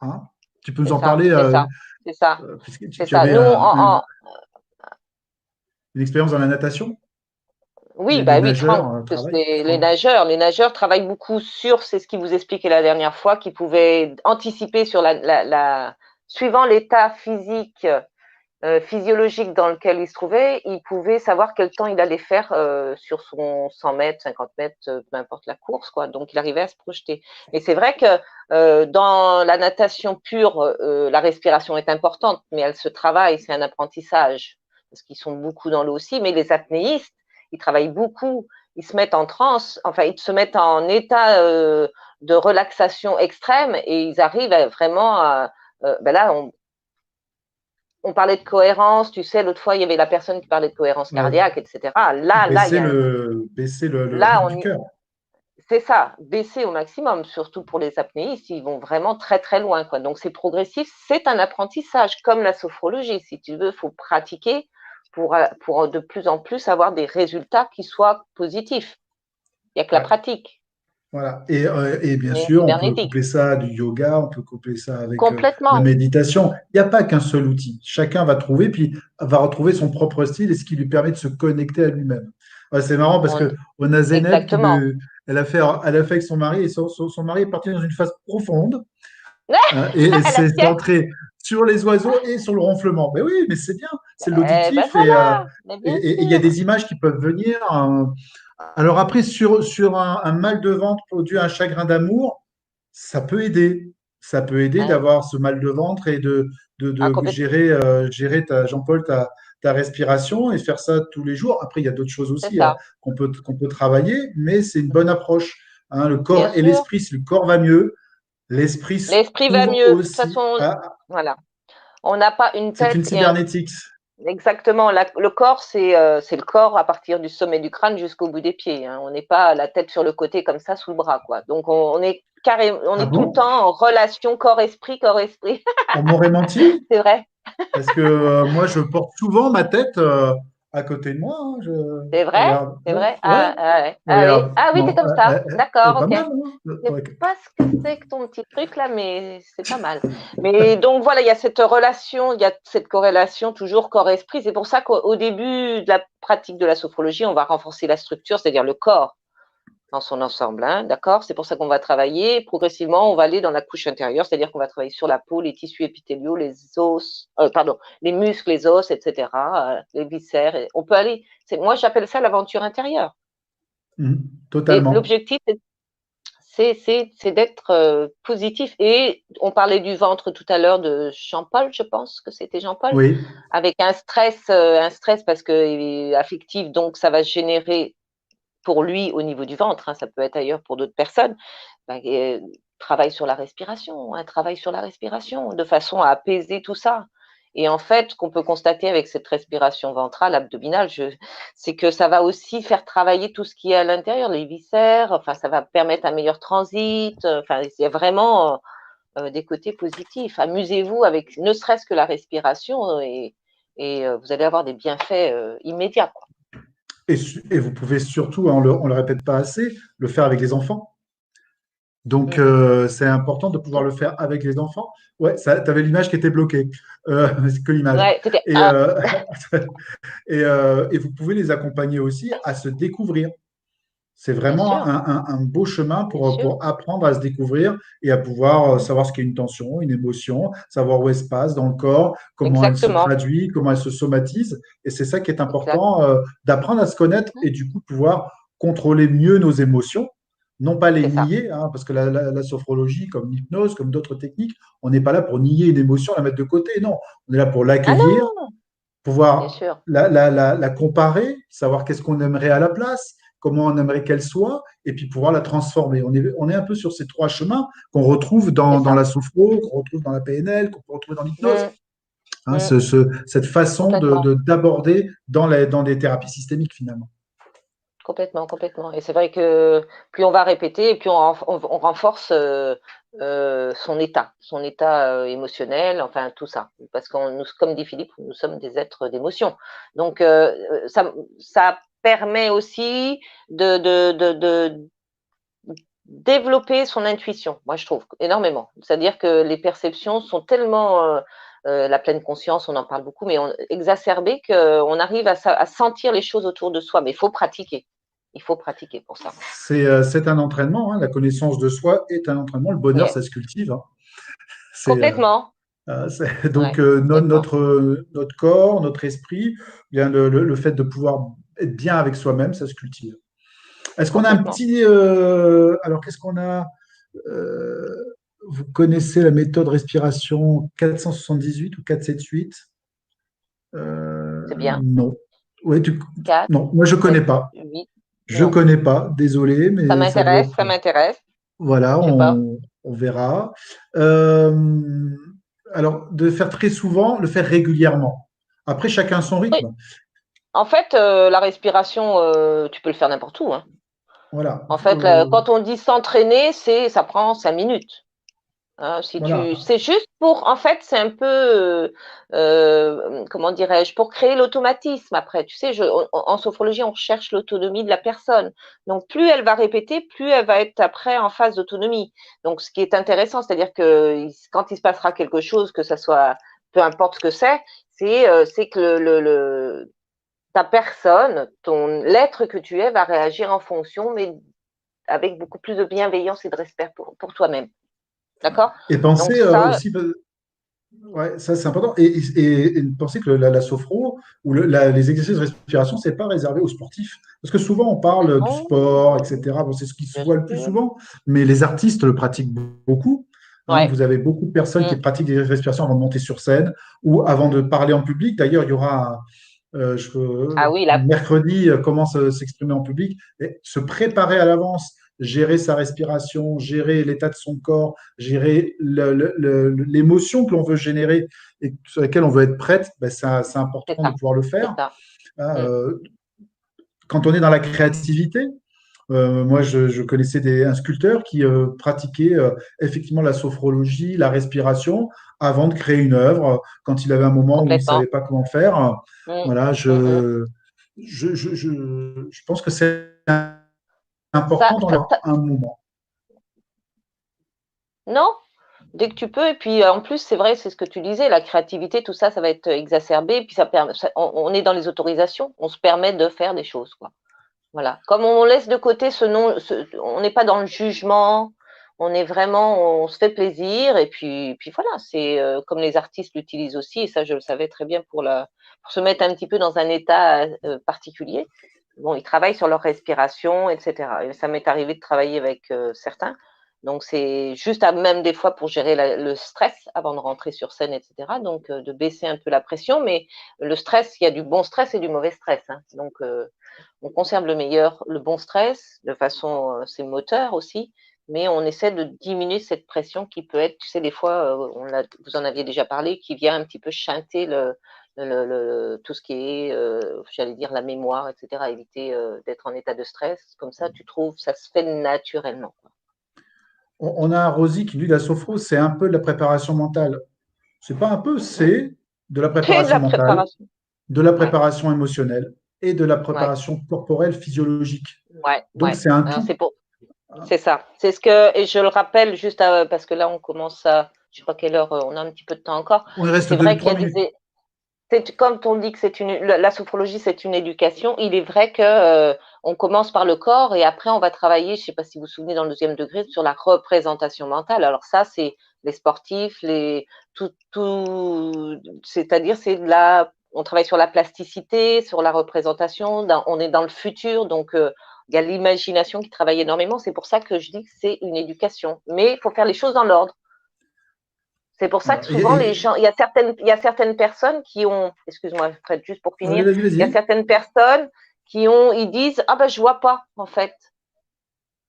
Hein. Tu peux nous C'est en ça. parler, C'est ça. C'est ça. puisque C'est tu ça. avais Nous, une expérience dans la natation? oui, Les bah oui, nageurs Franck, parce que travaillent. c'est les nageurs travaillent beaucoup sur, c'est ce qu'il vous expliquait la dernière fois, qu'ils pouvaient anticiper sur suivant l'état physique, physiologique dans lequel il se trouvait, il pouvait savoir quel temps il allait faire sur son 100 mètres, 50 mètres, peu importe la course, quoi. Donc, il arrivait à se projeter. Mais c'est vrai que dans la natation pure, la respiration est importante, mais elle se travaille, c'est un apprentissage, parce qu'ils sont beaucoup dans l'eau aussi. Mais les apnéistes, ils travaillent beaucoup, ils se mettent en transe, enfin, ils se mettent en état de relaxation extrême et ils arrivent vraiment à. Ben là, on parlait de cohérence, tu sais, l'autre fois, il y avait la personne qui parlait de cohérence Ouais, cardiaque, etc. Là, baisser le là, rythme du cœur. c'est ça, baisser au maximum, surtout pour les apnéistes, ils vont vraiment très, très loin, quoi. Donc, c'est progressif, c'est un apprentissage, comme la sophrologie, si tu veux, il faut pratiquer pour de plus en plus avoir des résultats qui soient positifs. Il n'y a que la Ouais. pratique, Voilà. Et bien mais sûr, on peut cybernétique. coupler ça du yoga, on peut coupler ça avec la Complètement. méditation. Il n'y a pas qu'un seul outil. Chacun va trouver, puis va retrouver son propre style et ce qui lui permet de se connecter à lui-même. Ouais, c'est marrant parce On- que on a Zeynep Exactement. elle a fait avec son mari et son mari est parti dans une phase profonde, hein, et elle La s'est sienne. centrée sur les oiseaux et sur le ronflement. Mais oui, mais c'est bien, c'est Eh ben l'auditif voilà, mais bien et il y a sûr. des images qui peuvent venir. Alors après, sur un mal de ventre dû à un chagrin d'amour, ça peut aider. Ça peut aider Ouais. d'avoir ce mal de ventre et Ah, de complètement. gérer Jean-Paul, ta respiration et faire ça tous les jours. Après, il y a d'autres choses C'est aussi ça. qu'on peut travailler, mais c'est une bonne approche. Hein. Le corps Bien et sûr. l'esprit, si le corps va mieux, l'esprit L'esprit va s'ouvre mieux. De toute aussi façon, à… voilà. On n'a pas une C'est une tête et un… cybernétique. Exactement. Le corps, c'est le corps à partir du sommet du crâne jusqu'au bout des pieds, hein. On n'est pas la tête sur le côté comme ça sous le bras, quoi. Donc on est on Ah est tout le bon? temps en relation corps-esprit, corps-esprit. On m'aurait menti? C'est vrai. Parce que moi, je porte souvent ma tête à côté de moi, hein. C'est vrai? Regarde. C'est vrai? Ouais, Ah ouais. Ah oui. regarde. Ah oui, c'est Non, comme ça. elle est D'accord, pas ok. mal, hein. Je sais pas ce que c'est que ton petit truc là, mais c'est pas mal. Mais donc voilà, il y a cette relation, il y a cette corrélation toujours corps-esprit. C'est pour ça qu'au début de la pratique de la sophrologie, on va renforcer la structure, c'est-à-dire le corps dans son ensemble, hein, d'accord? C'est pour ça qu'on va travailler. Progressivement, on va aller dans la couche intérieure, c'est-à-dire qu'on va travailler sur la peau, les tissus épithéliaux, les os, pardon, les muscles, les os, etc., les viscères. On peut aller. Moi, j'appelle ça l'aventure intérieure. Et Totalement. l'objectif, c'est d'être positif. Et on parlait du ventre tout à l'heure de Jean-Paul, je pense que c'était Jean-Paul, Oui. avec un stress parce que affectif, donc ça va générer pour lui au niveau du ventre, hein, ça peut être ailleurs pour d'autres personnes, bah, travail sur la respiration, un travail sur la respiration, de façon à apaiser tout ça. Et en fait, ce qu'on peut constater avec cette respiration ventrale, abdominale, c'est que ça va aussi faire travailler tout ce qui est à l'intérieur, les viscères, enfin, ça va permettre un meilleur transit, enfin, il y a vraiment des côtés positifs. Amusez-vous avec ne serait-ce que la respiration et vous allez avoir des bienfaits immédiats, quoi. Et vous pouvez surtout, hein, on le répète pas assez, le faire avec les enfants. Donc, Mm. c'est important de pouvoir Mm. le faire avec les enfants. Ouais, tu avais l'image qui était bloquée, c'est que l'image. Ouais, c'était Et, un. et vous pouvez les accompagner aussi à se découvrir. C'est Bien vraiment sûr, un beau chemin bien sûr. pour apprendre à se découvrir et à pouvoir Mm. savoir ce qu'est une tension, une émotion, savoir où elle se passe dans le corps, comment elle se Exactement, traduit, comment elle se somatise. Et c'est ça qui est exact. important, d'apprendre à se connaître Mm. et du coup pouvoir contrôler mieux nos émotions, non pas les C'est ça. nier, hein, parce que la sophrologie, comme l'hypnose, comme d'autres techniques, on n'est pas là pour nier une émotion, la mettre de côté. Non, on est là pour Ah l'accueillir, non, bien pouvoir sûr. la comparer, savoir qu'est-ce qu'on aimerait à la place, comment on aimerait qu'elle soit, et puis pouvoir la transformer. On est un peu sur ces trois chemins qu'on retrouve C'est dans ça. la sophro, qu'on retrouve dans la PNL, qu'on peut retrouver dans l'hypnose. Mm. Hein, Mm. cette façon Complètement. d'aborder dans des thérapies systémiques finalement. Complètement, complètement. Et c'est vrai que plus on va répéter, et plus on renforce son état émotionnel, enfin tout ça. Parce comme dit Philippe, nous sommes des êtres d'émotion. Donc ça permet aussi de développer son intuition, moi je trouve, énormément. C'est-à-dire que les perceptions sont tellement, la pleine conscience, on en parle beaucoup, mais exacerbées qu'on arrive à sentir les choses autour de soi. Mais il faut pratiquer. Il faut pratiquer pour ça. C'est un entraînement, hein, la connaissance de soi est un entraînement. Le bonheur, Yeah. ça se cultive. Hein. C'est, Complètement. donc, Ouais, complètement. notre corps, notre esprit, bien le fait de pouvoir être bien avec soi-même, ça se cultive. Est-ce qu'on a un Complètement. petit… alors, qu'est-ce qu'on a euh, vous connaissez la méthode respiration 478 ou 478? C'est bien. Non. Ouais, 4, non, moi je connais 7, pas. 8. Je Non. connais pas, désolé, Ça mais ça doit m'intéresse, être… ça m'intéresse. Voilà, Je sais pas. on verra. Euh, alors, de faire très souvent, le faire régulièrement. Après, chacun son Oui. rythme. En fait, la respiration, tu peux le faire n'importe où, hein. Voilà. En fait, quand on dit s'entraîner, ça prend 5 minutes. Hein, Voilà. c'est juste pour, en fait, c'est un peu, comment dirais-je, pour créer l'automatisme après. Tu sais, en sophrologie, on recherche l'autonomie de la personne. Donc, plus elle va répéter, plus elle va être après en phase d'autonomie. Donc, ce qui est intéressant, c'est-à-dire que quand il se passera quelque chose, que ça soit, peu importe ce que c'est que ta personne, l'être que tu es va réagir en fonction, mais avec beaucoup plus de bienveillance et de respect pour toi-même. D'accord? Et Donc penser ça, aussi, ouais, ça c'est important. Et penser que la sophro ou les exercices de respiration, c'est pas réservé aux sportifs. Parce que souvent on parle du non, sport, etc. Bon, c'est ce qui se bien voit le plus sûr. souvent, mais les artistes le pratiquent beaucoup. Hein. Ouais. Vous avez beaucoup de personnes qui Mm. pratiquent des respirations avant de monter sur scène ou avant de parler en public. D'ailleurs, il y aura Ah oui, là. mercredi comment s'exprimer en public et se préparer à l'avance gérer sa respiration, gérer l'état de son corps, gérer l'émotion que l'on veut générer et sur laquelle on veut être prête, ben c'est c'est important de ça, pouvoir le c'est faire. ça. Hein, Mm. quand on est dans la créativité, moi, je connaissais un sculpteur qui pratiquait effectivement la sophrologie, la respiration, avant de créer une œuvre. Quand il avait un moment où il ne Complètement. savait pas comment faire, Mm, voilà, mm, mm. je pense que c'est Ça, important dans un moment. non, dès que tu peux. Et puis en plus, c'est vrai, c'est ce que tu disais, la créativité, tout ça, ça va être exacerbé. Et puis ça permet, on est dans les autorisations, on se permet de faire des choses, quoi. Voilà. Comme on laisse de côté on n'est pas dans le jugement, on est vraiment, on se fait plaisir. Et puis voilà, c'est comme les artistes l'utilisent aussi. Et ça, je le savais très bien pour se mettre un petit peu dans un état particulier. Bon, ils travaillent sur leur respiration, etc. Et ça m'est arrivé de travailler avec certains. Donc, c'est juste même des fois pour gérer le stress avant de rentrer sur scène, etc. Donc, de baisser un peu la pression. Mais le stress, il y a du bon stress et du mauvais stress, hein. Donc, on conserve le meilleur, le bon stress, de façon, c'est moteur aussi, mais on essaie de diminuer cette pression qui peut être, tu sais, des fois, vous en aviez déjà parlé, qui vient un petit peu chanter tout ce qui est, j'allais dire, la mémoire, etc., éviter d'être en état de stress. Comme ça, tu trouves, ça se fait naturellement, quoi. On a un Rosy qui dit la sophro, c'est un peu de la préparation mentale. C'est pas un peu, Mm. c'est de la C'est de préparation la mentale, préparation. de la Ouais, préparation émotionnelle et de la ouais, préparation corporelle physiologique. ouais, Donc, ouais. c'est un Alors, tout. c'est ça. C'est ce que, et je le rappelle juste parce que là, on commence à, je sais pas quelle heure, on a un petit peu de temps encore. On y reste C'est vrai qu'il y trois a minutes. comme on dit que la sophrologie, c'est une éducation. Il est vrai que on commence par le corps et après, on va travailler, je sais pas si vous vous souvenez, dans le deuxième degré, sur la représentation mentale. Alors ça, c'est les sportifs, c'est-à-dire on travaille sur la plasticité, sur la représentation. On est dans le futur, donc il y a l'imagination qui travaille énormément. C'est pour ça que je dis que c'est une éducation. Mais il faut faire les choses dans l'ordre. C'est pour ça Voilà. que souvent les gens, il y a certaines personnes qui ont, excuse-moi Fred, juste pour Allez, finir, vas-y, il y a vas-y. certaines personnes ils disent ah ben je vois pas en fait,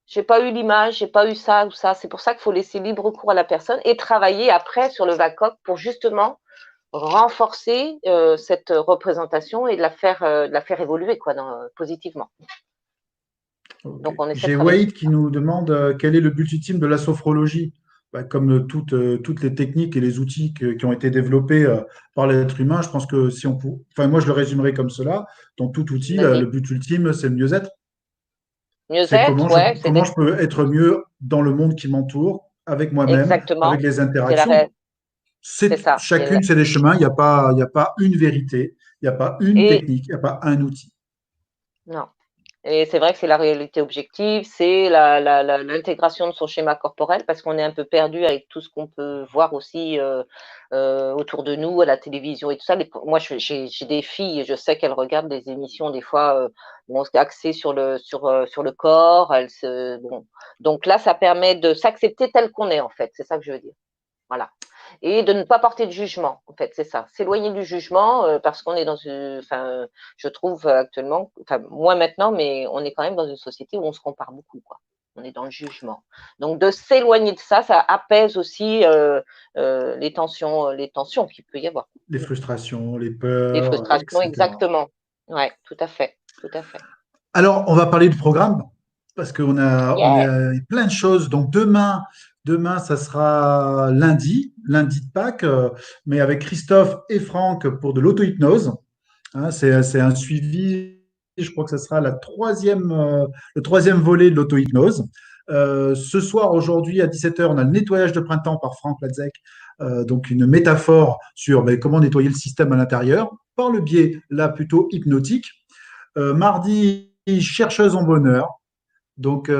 j'ai pas eu l'image, j'ai pas eu ça ou ça. C'est pour ça qu'il faut laisser libre cours à la personne et travailler après sur le VACOC pour justement renforcer cette représentation et de la faire évoluer quoi, positivement. Ok. Donc on essaie de J'ai travailler sur Wade qui nous demande quel est le but ultime de la sophrologie. Bah, comme toutes les techniques et les outils qui ont été développés par l'être humain, je pense que si on peut, enfin moi je le résumerai comme cela, dans tout outil, ça. le Vas-y. but ultime, c'est le mieux-être. C'est Mieux-être, ouais, comment je peux être mieux dans le monde qui m'entoure, avec moi-même, avec exactement. les C'est la interactions. c'est ça. Chacune, c'est des chemins, il y a pas une vérité, il n'y a pas une Et technique, il n'y a pas un outil. non. Et c'est vrai que c'est la réalité objective, c'est l'intégration de son schéma corporel parce qu'on est un peu perdu avec tout ce qu'on peut voir aussi autour de nous, à la télévision et tout ça. Moi, j'ai des filles et je sais qu'elles regardent des émissions des fois bon, axées sur le corps. Bon. Donc là, ça permet de s'accepter tel qu'on est en fait. C'est ça que je veux dire. Voilà. Et de ne pas porter de jugement, en fait, c'est ça. S'éloigner du jugement parce qu'on est enfin, je trouve actuellement, enfin, moins maintenant, mais on est quand même dans une société où on se compare beaucoup, quoi. On est dans le jugement. Donc, de s'éloigner de ça, ça apaise aussi les tensions qu'il peut y avoir. Les frustrations, les Les peurs, frustrations, etc. exactement. Ouais, tout à fait, tout à fait. Alors, on va parler du programme parce on Yeah. a plein de choses. Donc, demain, ça sera lundi de Pâques, mais avec Christophe et Franck pour de l'auto-hypnose. Hein, c'est un suivi, je crois que ce sera le troisième volet de l'auto-hypnose. Ce soir, aujourd'hui, à 17h, on a le nettoyage de printemps par Franck Latzek, donc une métaphore sur comment nettoyer le système à l'intérieur, par le biais, là, plutôt hypnotique. Mardi, chercheuse en bonheur, donc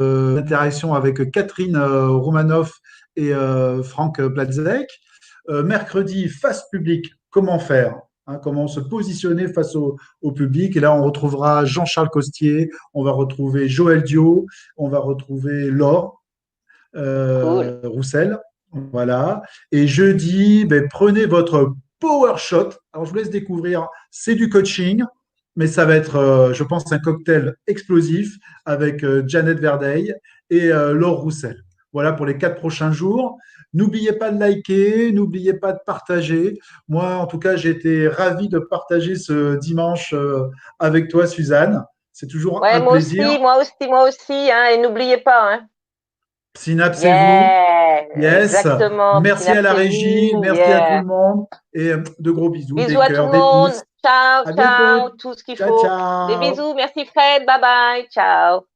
interaction avec Catherine Roumanoff et Franck Platzek. Mercredi, face publique, comment faire, hein, comment se positionner face au public. Et là, on retrouvera Jean-Charles Costier, on va retrouver Joël Dio, on va retrouver Laure Cool. Roussel. Voilà. Et jeudi, prenez votre power shot. Alors, je vous laisse découvrir, c'est du coaching. mais ça va être, je pense, un cocktail explosif avec Janet Verdeil et Laure Roussel. Voilà pour les 4 prochains jours. N'oubliez pas de liker, n'oubliez pas de partager. Moi, en tout cas, j'ai été ravi de partager ce dimanche avec toi, Suzanne. C'est toujours Ouais, un plaisir. moi aussi, hein, et n'oubliez pas, hein. Synapsez-vous. Yeah, Yes. exactement. Merci à la régie, Synapsez-vous, merci à tout le yeah. monde et de gros bisous, Bisous des à tout le cœurs, des monde. pouces. Ciao, À bientôt. ciao, tout ce qu'il Ciao, faut. Des ciao. bisous, merci Fred, bye bye, ciao.